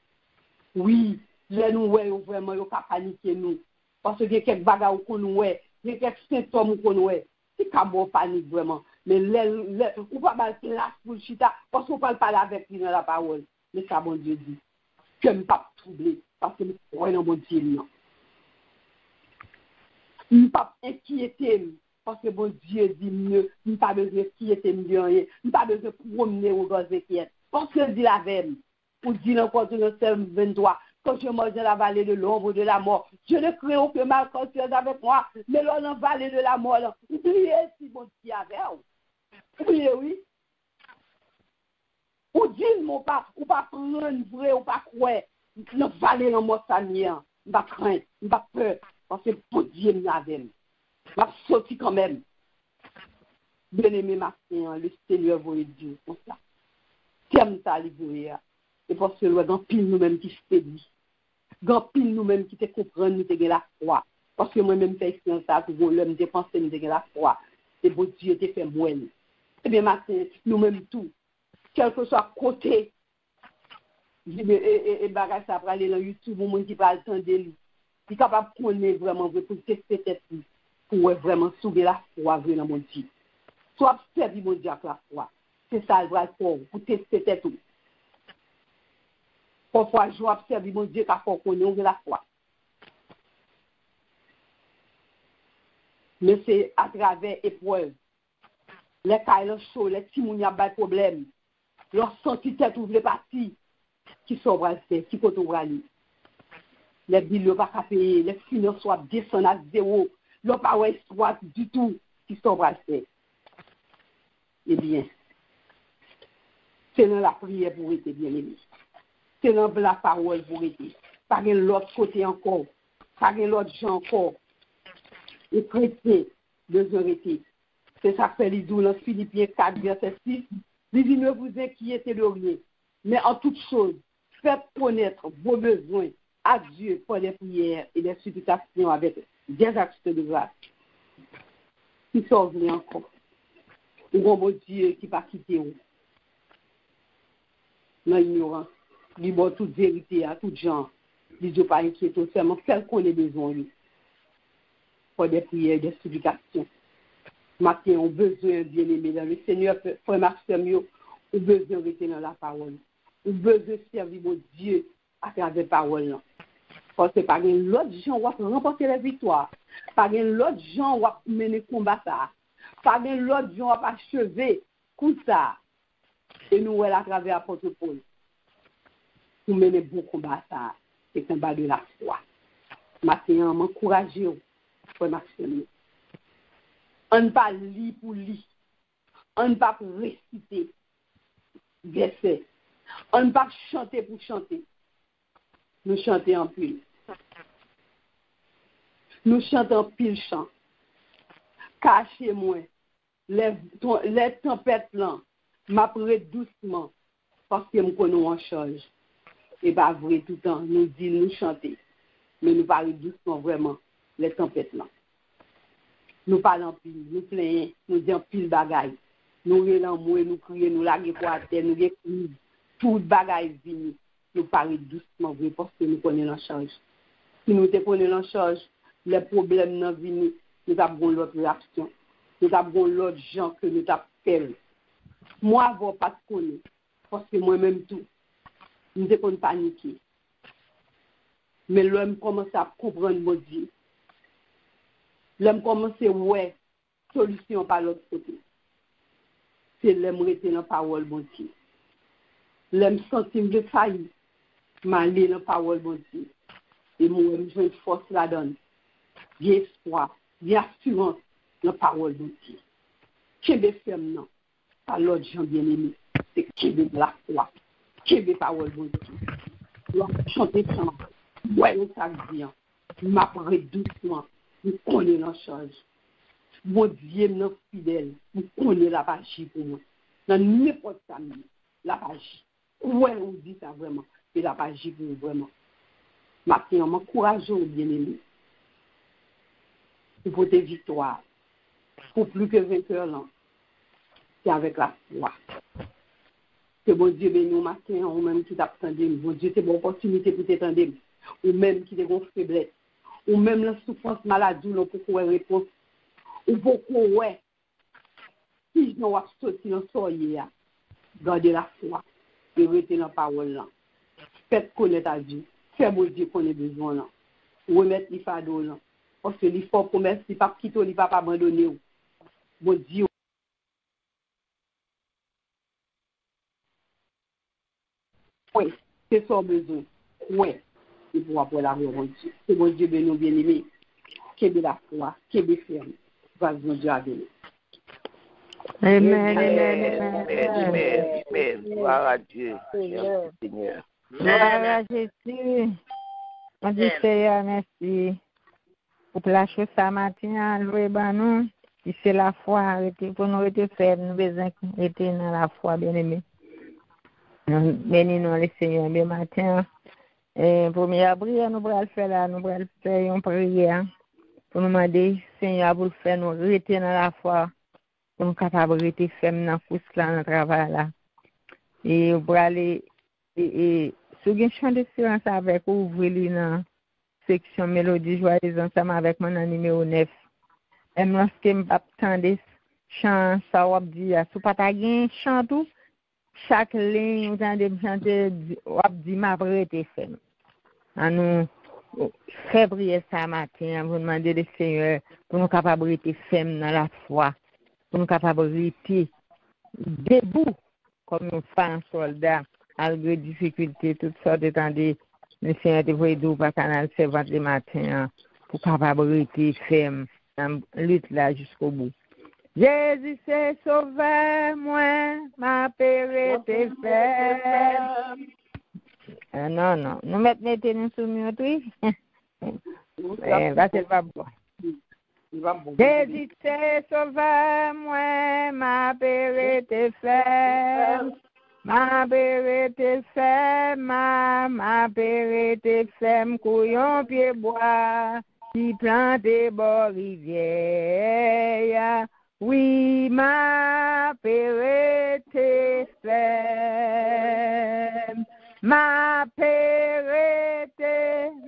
Oui, là, nous, vraiment, il va paniquer nous. Parce que quelques bagages qu'on nous, il y a quelques symptômes qu'on nous, c'est qu'à bon panique vraiment. Mais là, on va pas la pour chita, parce qu'on ne parle pas avec lui dans la parole. Mais ça, mon Dieu dit, que je ne pas troubler, parce que je crois dans mon Dieu. Je ne pas inquiéter. Parce que mon Dieu dit mieux, je n'ai pas besoin de quitter mieux rien, je n'ai pas besoin de promener au gaz de quitte. Parce que dit la veine, ou dit encore dans le 23, quand je mange dans la vallée de l'ombre de la mort, je ne crains aucun mal quand tu es avec moi, mais là dans la vallée de la mort, oubliez si mon Dieu avait. Oubliez, oui. Ou dit mon pas, ou pas prendre vrai, ou pas croire, dans la vallée de la mort, ça n'y est, je pas craindre, je pas peur, parce que mon Dieu m'avait. m'a sorti quand même. Bien-aimé ma sœur, le Seigneur vous Dieu comme ça. T'aimes ta livrer. Et parce que le grand pile nous-mêmes qui se dit. Grand pile nous-mêmes qui te comprennent, nous te la foi. Parce que moi-même, j'ai expérience ça, que l'homme dépense, nous te la foi. Et bon Dieu te fait moelle. Eh bien, ma sœur, nous-mêmes tout. Quel que soit côté, et bagage ça pour aller dans YouTube, au monde qui va attendre lui. Il est capable de connaître vraiment, pour tester tête. Pour vraiment sauver la foi dans mon Dieu. Soit servir mon Dieu avec la foi. C'est ça le vrai pour tester tout. Parfois, je dois servir mon Dieu car faut connaître la foi. Mais c'est à travers épreuve. Les cas chauds, les petits moun y a pas de problème. Leur senti tête ouvre les parties qui sont brassés, qui côté aller. Les billes pas payer, les finances soit descendre à zéro. L'on pas espoir du tout qui sont brassés. Eh bien, c'est dans la prière pour être bien aimé. C'est dans la parole pour être. Pas de l'autre côté encore. Pas de l'autre gens encore. Et chrétien, besoin d'être. C'est ça que fait les doux dans Philippiens 4, verset 6. Il dit, ne vous inquiétez de rien. Mais en toute chose, faites connaître vos besoins à Dieu par les prières et les supplications avec des actes de grâce. Qui sont venus encore. Ou bon Dieu qui va quitter vous. Non ignorant. Il bon toute vérité à tout genre. Il ne pas inquiéter seulement quel qu'on ait besoin lui. Pour des prières et des supplications. Matin, on a besoin bien-aimé dans le Seigneur, frère Maxime, on a besoin de rester dans la parole. On a besoin de servir mon Dieu à travers la parole. Parce que par l'autre gens, on va remporter la victoire. Par l'autre gens, on va mener le combat. Par l'autre gens, on va achever tout ça. Et nous, à travers l'apôtre Paul, pour mener bon combat. C'est un combat de la foi. Matin, on m'encourage, frère Maxime. On ne pas lire pour lire. On ne pas réciter verset. On ne pas chanter pour chanter. Nous chantons en pile. Nous chantons en pile chant. Cachez-moi. Les tempêtes là, m'apprête doucement parce que nous connaissons en charge. Et pas vrai tout le temps. Nous disons, nous chanter. Mais nous parlons doucement vraiment les tempêtes là. Nous parlons pile, nous plaignons, nous disons pile bagaille. Nous relons, nous crions, nous laguons pour la terre, nous crions, tout bagaille vient. Nous parlons doucement, parce que nous connaissons la charge. Si nous te connaissons la charge, les problèmes n'ont venu, nous avons l'autre réaction. Nous avons l'autre gens que nous avons fait. Moi, je ne vais pas te connaître, parce que moi-même tout, nous ne pouvons pas paniquer. Mais l'homme commence à comprendre mon Dieu. L'homme commence à ouais, solution par l'autre côté. C'est l'homme rester dans la parole, mon Dieu. L'homme sentir de faillir, m'aller dans la parole, mon Dieu. Et moi, je veux une force là-dedans. J'ai espoir, j'ai assurance dans la parole, mon Dieu. Qu'est-ce que c'est maintenant? Par l'autre gens bien-aimés, c'est qu'est-ce que la foi, qu'est-ce que la parole, mon Dieu. L'homme chanter ça, ouais, ça vient. M'apprête doucement. Nous connaissons la charge. Mon Dieu, nous fidèle. Nous connaissons la magie pour moi. Dans n'importe quoi, la magie. Ouais, on dit ça vraiment. C'est la magie pour nous vraiment. Maintenant, m'encourage bien-aimé. Pour tes victoires. Pour plus que vainqueur, là. C'est avec la foi. Que bon Dieu bénisse nous matin, ou même qui t'attendait. Bon Dieu, c'est une bonne opportunité pour t'attendre. Ou même qui te gonfle faiblesse. Ou même la souffrance maladie, nous pouvons répondre. Ou beaucoup, ouais. Si je n'ai pas sorti dans le soleil, gardez la foi et restez dans la parole là. Faites connaître à Dieu. Faites mon Dieu qu'on ait besoin là. Remettre les fardeaux là. Parce que l'effort pour mettre, il ne pas quitter, il ne pas abandonner. Mon Dieu. Oui, c'est son besoin. Oui. Et pour avoir la gloire, mon Dieu. C'est mon Dieu béni, bien-aimé. Qui est de la foi, qui est de ferme. Vas-y, mon Dieu, à bénir. Amen, Amen. Gloire à Dieu. Merci, Seigneur. Gloire à Jésus. On dit Seigneur, merci. Pour la chose ce matin, louer nous. Si c'est la foi, pour nous être faibles, nous besoin d'être dans la foi, bien-aimé. Bénis-nous le Seigneur, bien matin. Et première prière, nous allons faire là, nous allons faire une prière pour nous demander, Seigneur, pour faire nous rester dans la foi, pour nous capables de rester fermes dans la course là, dans le travail là. Et pour aller, et si vous avez un chant de silence avec vous, ouvrez-le dans la section Mélodie Joyeuse ensemble avec mon numéro 9. Et lorsque je ne pas attendre chant, ça va dire, si vous n'avez pas de chant tout, chaque ligne, vous entendez me chanter, vous dit ma vérité ferme. À nous faire prier ça matin, vous demander le Seigneur pour nous capables de rester fermes dans la foi, pour nous capables de rester debout comme nous faisons soldats, malgré les difficultés, toutes sortes de temps. Le Seigneur te voit d'où par canal servante le matin, pour capable de rester ferme dans la lutte là jusqu'au bout. Jésus s'est sauvé, moi, ma père était ferme. Non. Nous mettons sur le oui. C'est pas bon. Jésus s'est sauvé, moi, ma père était ferme. ma pérete femme, ma pérete femme, couillon pied bois, qui plante bord rivière. Oui, ma pérete femme, ma pérete femme,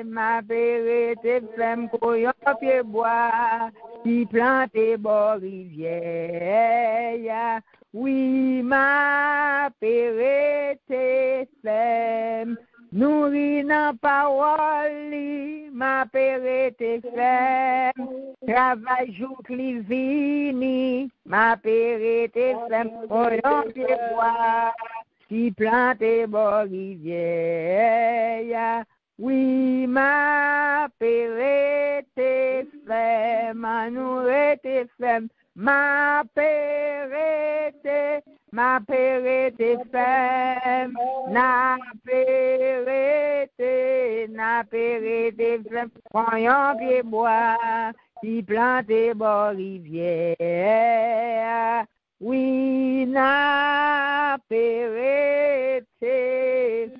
ma pérete, femme, couillon pied bois, qui plante bord rivière. Oui, ma pérete femme, nourri dans parole, ma pérete femme, travail jour clivini, ma pérete femme, couillon pied bois, qui plante bord rivière. Oui, ma pérete femme, nourrete femme, ma pérete femme, na pérete femme, couillon pied bois, qui plante bord rivière. Oui, na pérete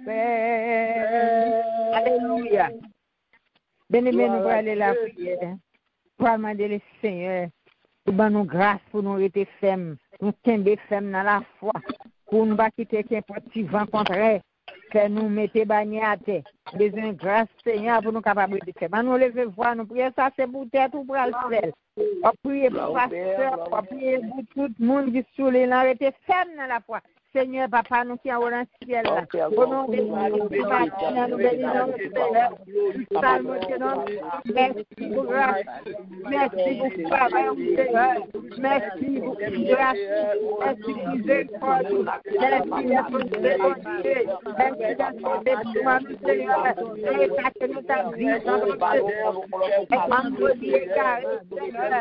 femme. Alléluia. Bien-aimé, nous allons aller la prière. Pour demander le Seigneur, pour nous grâce, pour nous être femmes, nous tomber femmes dans la foi, pour nous pas quitter qu'un petit vent contraire, que nous mettons bannier à terre. Besoin de grâce, Seigneur, pour nous capables de faire. Nous lever voix, nous prions ça, c'est pour terre, tout pour le faire. On prie pour pasteur, on prie pour tout le monde qui sous les langues, était femmes dans la foi. Seigneur, papa, nous qui avons dans le ciel là. Au nom de Jésus, nous bénissons le Seigneur. Merci pour grâce. Merci pour travail, Seigneur. Merci pour grâce. Merci pour miséricorde. Merci pour bonté. Merci pour déploiement, Seigneur. Et ça que nous t'avons dit dans notre vie. Et vendredi égaré, Seigneur.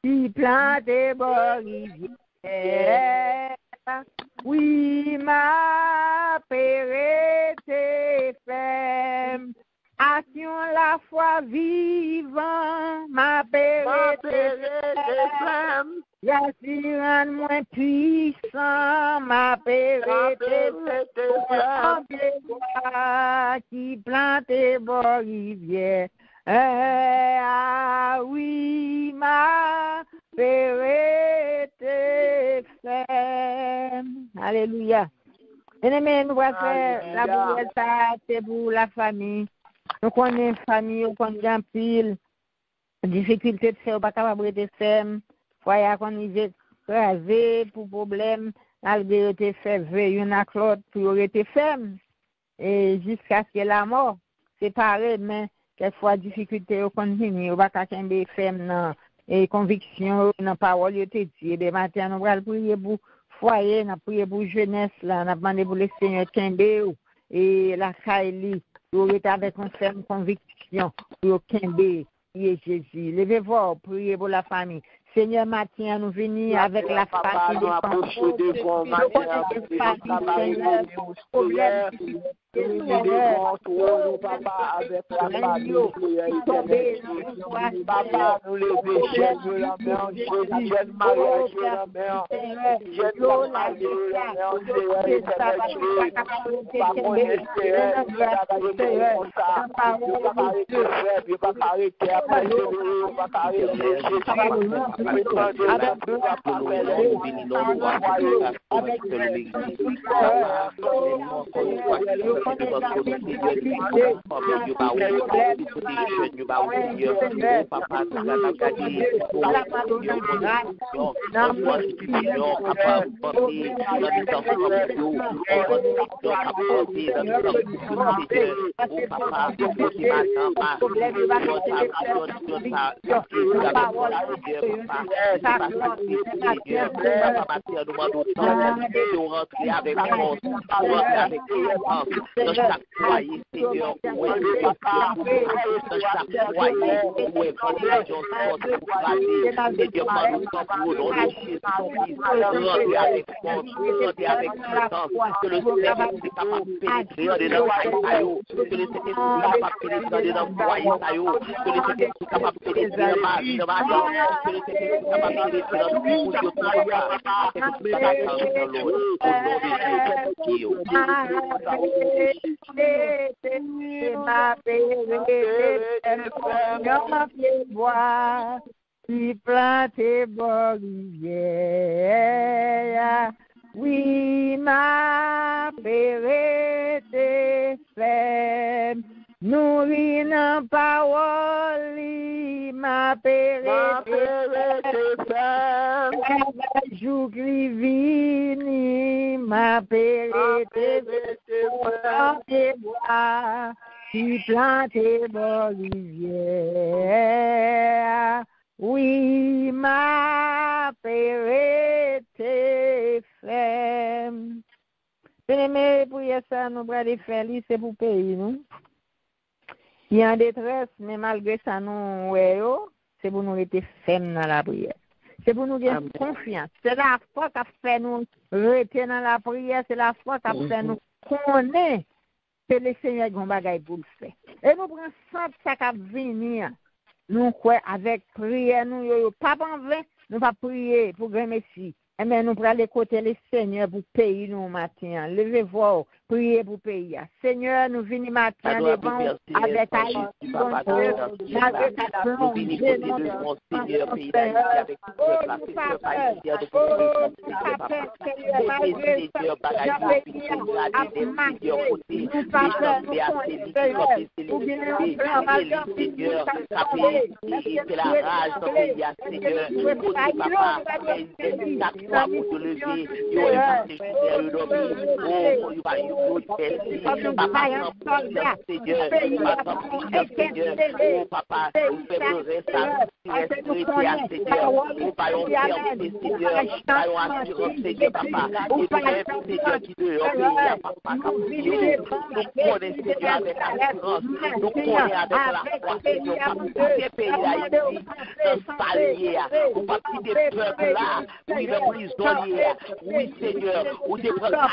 Qui plante bord rivière. Oui, ma pérete femme, action la foi vivant, ma pérete femme, j'assure moins puissant, ma pérete femme, qui plante bord rivière. Ah oui, ma pérete femme. Alléluia. Bien-aimés, nous allons faire la prière, ça, c'est pour la famille. Nous connaissons une famille, nous connaissons un pile, difficulté de faire, pas capable de faire, foyer qu'on est écrasé pour problème, malgré que fait veille une à l'autre pour être ferme, et jusqu'à ce que la mort, c'est pareil, mais quelquefois difficulté au continue, pas qu'à ferme, non. Et conviction dans parole de Dieu. Des matins, nous allons prier pour foyer, n'a prié pour jeunesse là, n'a demandé pour le Seigneur Kembe et la Kaili, pour être avec une ferme conviction pour Kembe et Jésus. Levez-vous, priez pour la famille. Seigneur, matin, nous venons avec la famille de qui planté Bolivière, oui, ma périté femme, nourri dans parole, ma périté femme, jour vini, ma périté femme, qui planté Bolivière. Oui, ma périté femme. Bien-aimé, pour ça, nous allons faire c'est pour pays, nous. Il y a en détresse, mais malgré ça, nous, c'est pour nous rester fermes dans la prière. C'est pour nous gagner confiance. C'est la foi qui a fait nous rester dans la prière. C'est la foi qui a fait nous connaître que le Seigneur a un bagage pour le faire. Et nous prenons ça qui va venir. Nous croyons avec prière, nous pas en vain, nous pas prier pour grand Messie. Mais nous prenons les côtés le Seigneur pour payer nous matin. Levez-vous, priez pour payer. Seigneur, nous venons matin devant avec Haïti. Oui, Seigneur, où tu prends la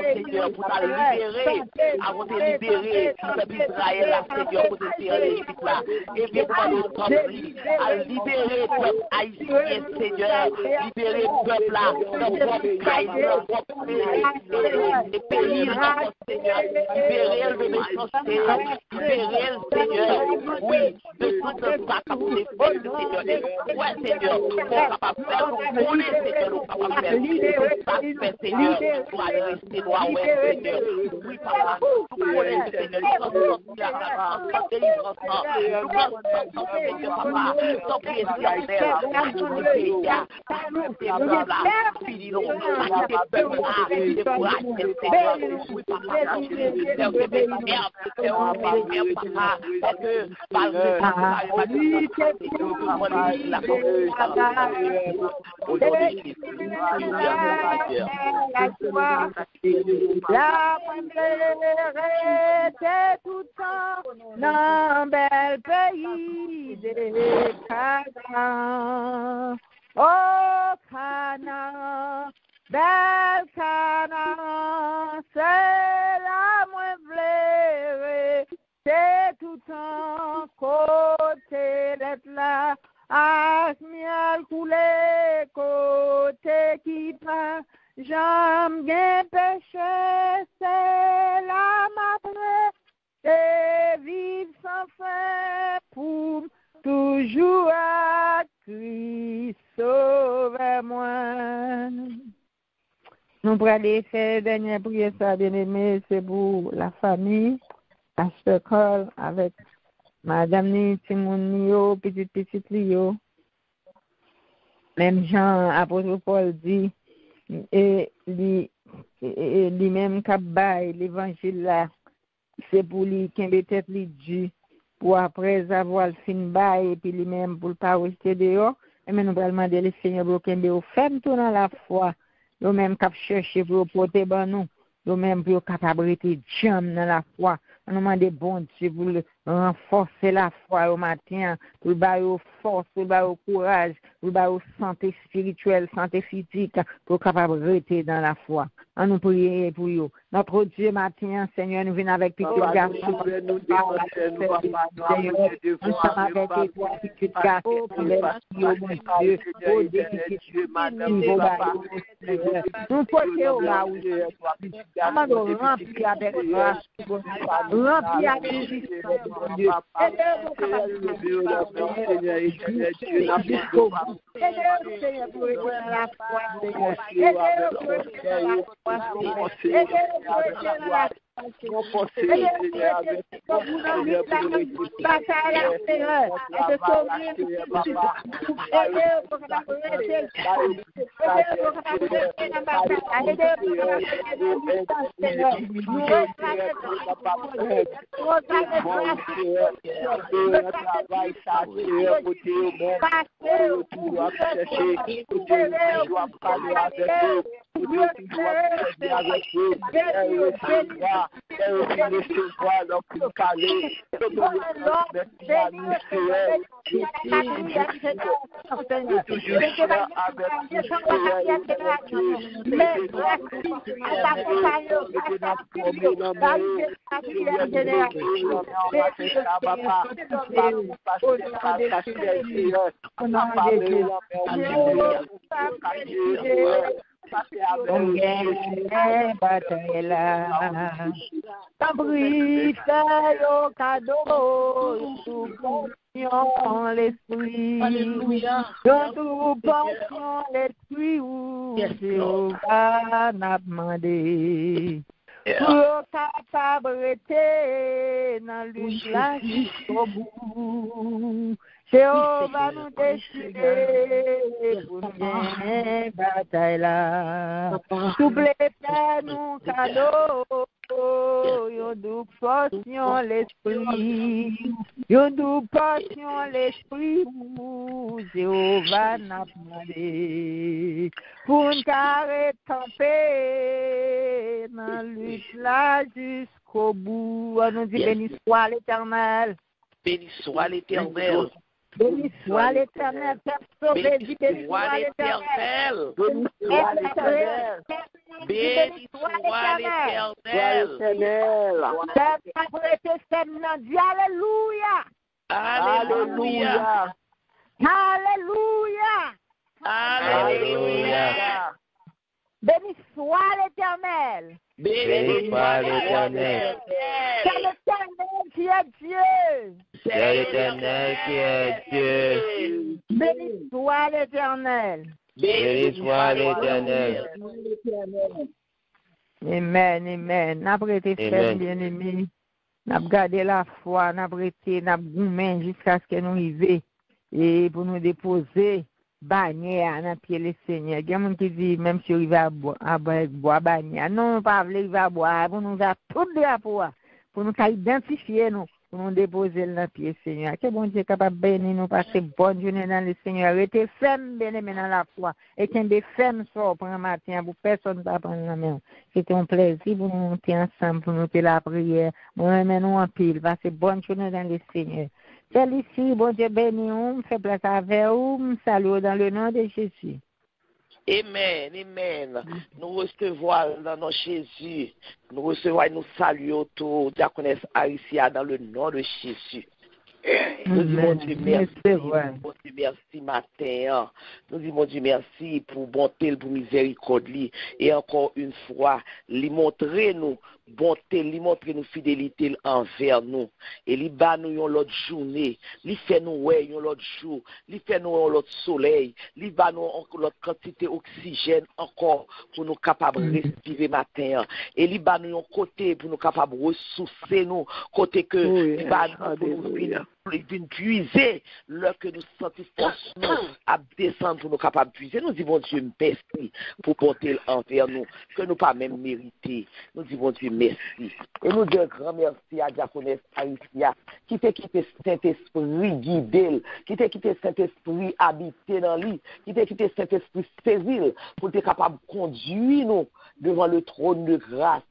Seigneur, pour te libérer, avant de libérer le peuple Israël, Seigneur, pour te faire l'Égypte là. Et bien, pour nous tenter à libérer le peuple haïtien, Seigneur, libérer le peuple là, dans votre caille, dans votre pays, Seigneur, libérer le méchanceté, libérer le Seigneur, oui, de tout ce ça qu'a fait, Seigneur, ouais, Seigneur, on va pas faire, on est, Seigneur, on va pas faire, Seigneur, pour aller rester loin, Seigneur, oui, papa, on est, Seigneur, délivrance, Seigneur, papa, sans prier, Seigneur, tout le pays, fini, non, peuple là, pour acheter, Seigneur, oui, papa, lumière, papa, parce que par le la était tout temps dans bel pays des Canaan. Oh, Canaan, bel Canaan, c'est la moins vlérée, c'est tout temps côté d'être là, à miel coulé, côté qui prend. J'aime bien péché, c'est la matin, et vivre sans fin pour toujours à Christ, sauve-moi. Nous pourrons aller faire dernière prière, ça, bien-aimé, c'est pour la famille, à ce col avec Madame Ni, Timounio, petit Lio. Même Jean, apôtre Paul dit, et lui-même qui bail l'évangile là, c'est pour lui qui peut-être lui dit pour après avoir fin bail et puis lui-même pour pas rester dehors. Et mais nous allons demander le Seigneur pour qu'il nous ferme tout dans la foi, nous-mêmes qui chercher pour porter ban nous, nous-mêmes pour capable rester jam dans la foi. Nous demandons bon Dieu pour renforcer la foi au matin, pour bailler force, pour bailler courage, pour bailler santé spirituelle, santé physique, pour capable rester dans la foi. On nous prie pour vous. Notre Dieu matin, Seigneur, nous venons avec petit garçon. Nous sommes avec tes trois petits garçons. Nous portons au bas où nous remplir avec grâce. Remplis à Jésus, Dieu. Aidez-nous, Seigneur, pour rester dans la foi, Seigneur. Aidez-nous pour rester dans la foi, Seigneur. Aidez-nous pour rester dans la foi. L'esprit, dans tout portion l'esprit où Jéhovah n'a demandé. Pour capable rester dans l'usage jusqu'au bout. Jéhovah nous décider pour une bataille là. Souple faire nous cadeau. Yon dou portion l'esprit. Yon dou portion l'esprit. Jéhovah n'a demandé. Pour nous carrer camper dans lutte là jusqu'au bout. On nous dit béni soit l'Éternel. Béni soit l'Éternel. Béni soit l'Éternel. Béni soit l'Éternel. Béni soit l'Éternel. Alléluia. Alléluia. Alléluia. Alléluia. Béni soit l'Éternel. Béni soit l'Éternel. C'est l'Éternel qui est Dieu. C'est l'Éternel qui est Dieu. Béni soit l'Éternel. Béni soit l'Éternel. Amen, amen. N'a pas été fait, bien-aimé. N'a pas gardé la foi, n'a pas été, n'a pas goumé jusqu'à ce que nous arrivions. Et pour nous déposer, bannière dans pied le Seigneur. Il y a des gens qui disent, même si on va boire bannière. Non, pas arriver à boire, pour nous faire tout drapeau, pour nous identifier nous. pour nous déposer dans le pied, Seigneur. Que bon Dieu est capable de bénir nous, passer bonne journée dans le Seigneur. Restez ferme, bien-aimé dans la foi. Et qu'il y ait ferme sort pour un matin, pour personne ne va prendre la main. C'était un plaisir pour nous monter ensemble, pour nous faire la prière. Moi-même, nous en pile. Passer bonne journée dans le Seigneur. Félicie, bon Dieu béni, me fait plaisir avec vous, me salue dans le nom de Jésus. Amen, amen. Nous recevons dans notre Jésus. Nous recevons et nous saluons tout, diaconesse Aricia, dans le nom de Jésus. Nous disons Dieu merci, bon Dieu merci matin. Nous disons Dieu merci pour bonté, pour miséricorde. Et encore une fois, lui montrer nous bonté, lui montrer nous fidélité envers nous. Et lui bat nous l'autre journée, lui fait nous ouais l'autre jour, lui fait nous l'autre soleil, lui bat nous l'autre quantité d'oxygène encore pour nous capables de respirer matin. Et lui bat nous un côté pour nous capables de ressourcer nous, côté que lui bat nous puiser l'heure que nous sentons force nous à descendre pour nous capables de puiser. Nous disons Dieu merci pour porter envers nous, que nous pas même mériter. Nous disons Dieu merci. Et nous disons grand merci à diaconesse Aricia, qui t'a quitté Saint-Esprit guidé, qui t'a quitté Saint-Esprit habité dans lui, qui t'a quitté Saint-Esprit stérile pour être capable de conduire nous devant le trône de grâce.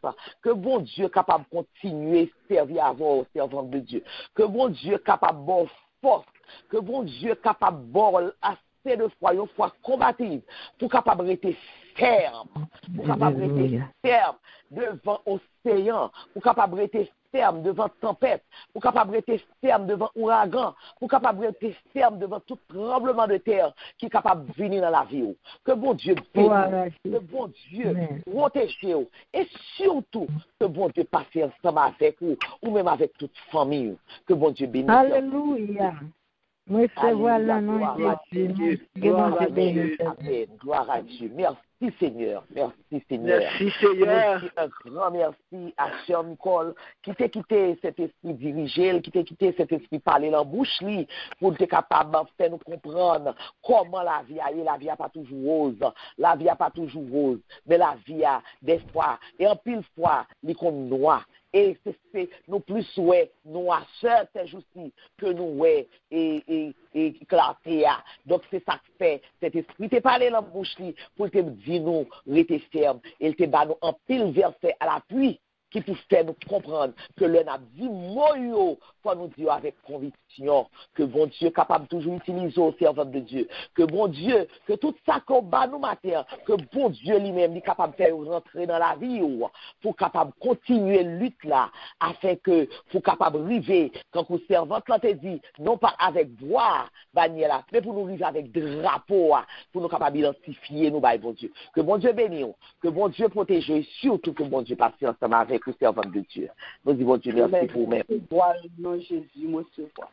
Que bon Dieu capable de continuer à servir à vos servants de Dieu. Que bon Dieu capable de bon force. Que bon Dieu capable de bon assez de foi, une foi combative, pour capable de rester ferme, pour capable de rester ferme devant l'océan, pour capable de rester ferme devant tempête, pour capable de rester ferme devant ouragan, pour capable de rester ferme devant tout tremblement de terre qui est capable de venir dans la vie. Que bon Dieu bénisse, que bon Dieu protège vous, et surtout que bon Dieu passe ensemble avec vous, ou même avec toute famille. Que bon Dieu bénisse. Alléluia. Moi, c'est voilà, non, Jésus. Gloire à Dieu. Merci Seigneur. Merci Seigneur. Merci Seigneur. Un grand merci à Sœur Nicole qui t'a quitté cet esprit dirigé, qui t'a quitté cet esprit parler dans la bouche pour être capable de faire nous comprendre comment la vie a. La vie n'a pas toujours rose. La vie n'a pas toujours rose. Mais la vie a des fois, et en pile fois, les comme noir. Et c'est nous plus ouais, nous à certains jours que nous ouais et clarté. Donc c'est ça que fait cet esprit. T'es parlé dans la bouche pour te dire nous rester ferme. Et te bat nous en pile verset à l'appui qui peut faire nous comprendre que l'on a dit moyo pour nous dire avec conviction que bon Dieu est capable toujours utiliser au servant de Dieu, que bon Dieu, que tout ça qu'on bat nous matin, que bon Dieu lui-même est capable de faire rentrer dans la vie pour capable continuer lutte là, afin que pour capable arriver quand vous servant là te dit non pas avec voix bannière là, mais pour nous arriver avec drapeau pour nous capable identifier nous bon Dieu. Que bon Dieu bénisse, que bon Dieu protège et surtout que bon Dieu passe ensemble avec le servant de Dieu. Nous disons Dieu merci pour vous-même.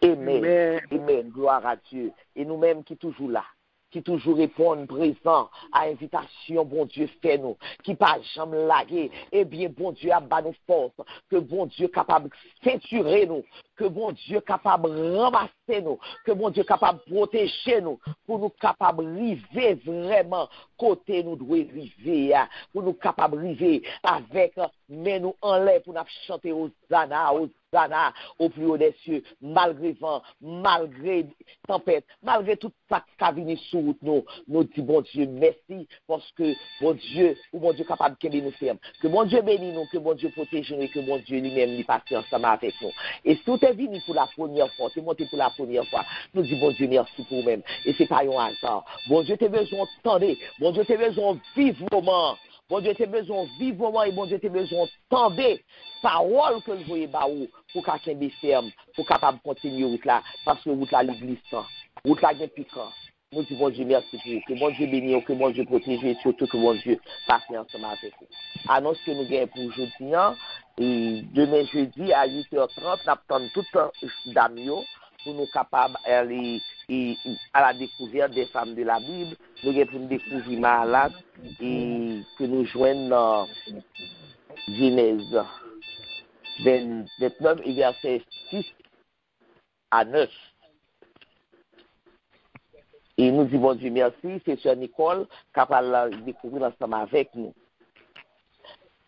Amen. Amen. Gloire à Dieu. Et nous-mêmes qui toujours là, qui toujours répondent présent à l'invitation, bon Dieu, fait nous, qui pas jamais laguer, eh bien, bon Dieu, abat nos forces, que bon Dieu capable de ceinturer nous, que bon Dieu capable de ramasser nous, que bon Dieu capable de protéger nous, pour nous capable de river vraiment, côté nous doit river, pour nous capable de river avec, mais nous en l'air pour nous chanter aux Zana, au plus haut des cieux, malgré vent, malgré tempête, malgré tout ça qui a venu sur nous, nous disons, bon Dieu, merci, parce que, bon Dieu, ou bon Dieu capable de nous ferme, que bon Dieu bénisse nous, que bon Dieu protège nous, et que bon Dieu lui-même lui passe ensemble avec nous. Et si tu es venu pour la première fois, tu es monté pour la première fois, nous disons, bon Dieu, merci pour vous-même, et c'est pas un hasard. Bon Dieu, tu as besoin d'entendre, bon Dieu, tu as besoin de vivre moment. Bon Dieu, tu as besoin de vivre moment et bon Dieu, tu as besoin d'entendre parole que je voyais pour qu'un des ferme, pour capable de continuer route là, parce que route là, l'église, route là, est piquant. Nous disons, bon Dieu, merci pour vous, que bon Dieu bénisse, que bon Dieu protège et surtout que bon Dieu passe ensemble avec vous. Annonce que nous gagnons pour aujourd'hui, et demain jeudi à 8h30, nous attendons tout le damio pour nous capables d'aller à la découverte des femmes de la Bible. Nous allons pour nous découvrir Malade et que nous joignons dans Genèse 29 et verset 6 à 9. Et nous disons, bon Dieu, merci, c'est Sœur Nicole capable de découvrir ensemble avec nous.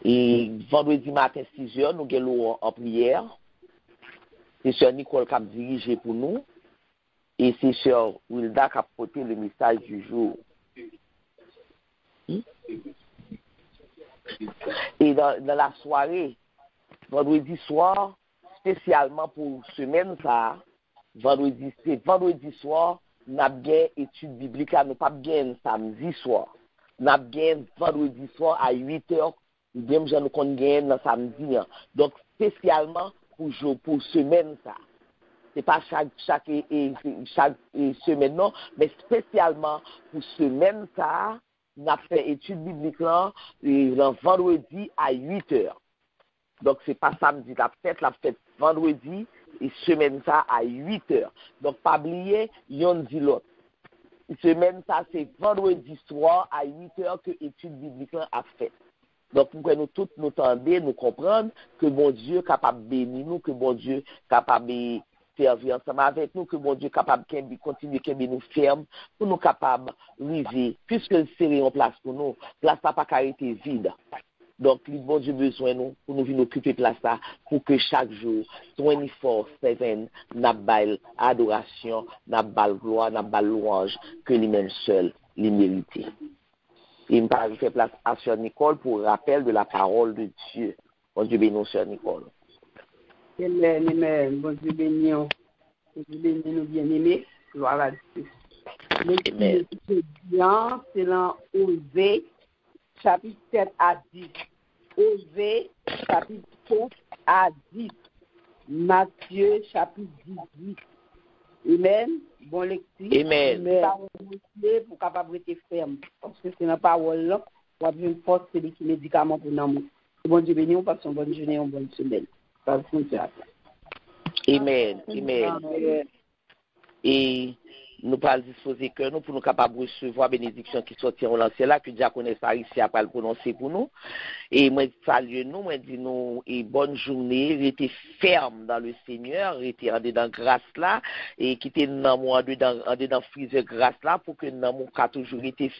Et vendredi matin 6h, nous allons en prière. C'est Sœur Nicole qui a dirigé pour nous. Et c'est Sœur Wilda qui a porté le message du jour. Et dans la soirée, vendredi soir, spécialement pour semaine ça, vendredi soir, nous avons bien étude biblique, nous n'avons pas bien samedi soir. Nous avons bien vendredi soir à 8h, ou bien nous avons samedi. Donc, spécialement pour semaine ça. Ce n'est pas chaque semaine, non, mais spécialement pour semaine ça, nous avons fait étude biblique là, le vendredi à 8h. Donc, ce n'est pas samedi, la fête vendredi et semaine ça à 8h. Donc, pas oublier, yon dit l'autre. Semaine ça, c'est vendredi soir à 8h que l'étude biblique là a fait. Donc, nous tous nous tendez, nous comprendre que bon Dieu est capable de bénir nous, que bon Dieu est capable de servir ensemble avec nous, que bon Dieu est capable de continuer à nous ferme, pour nous capables de vivre, puisque le série en place pour nous, place n'a pas arrêté vide. Donc, le bon Dieu a besoin de nous pour nous venir occuper place là, pour que chaque jour, 24/7, nous avons adoration, nous avons gloire, nous avons louange, que lui-même seul, les mérite. Il me parle fait place à Sœur Nicole pour rappel de la parole de Dieu. Bon Dieu bénisse Sœur Nicole. Amen, amen. Bon Dieu bénisse. Bon Dieu bénisse nous bien-aimés. Gloire à Dieu. Amen. C'est dans Osée, chapitre 7 à 10. Osée, chapitre 7 à 10. Matthieu, chapitre 18. Amen. Bon lecture. Amen. Pour capable être ferme. Parce que c'est dans la parole là, on a besoin de force, c'est des médicaments pour nous. Bon Dieu béni, on passe une bonne journée, une bonne semaine. Amen. Amen. Et nous pas disposer que nous pour nous capables de recevoir la bénédiction qui sortiront dans là que diaconesse ici a pas le prononcer pour nous. Et moi salue nous, moi dis nous et bonne journée, restez ferme dans le Seigneur, restez en dedans grâce là et quitter dans moi en dedans frise grâce là pour que dans mon cas toujours été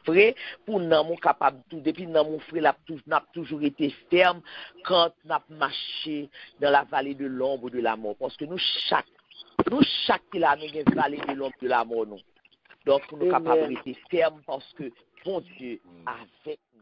prêt pour dans mon capable tout depuis dans mon frère n'a toujours été ferme quand n'a marché dans la vallée de l'ombre de la mort parce que nous chaque qui là nous avons vallée de l'ombre de la mort nous. Donc nous capables de rester ferme parce que bon Dieu avec nous.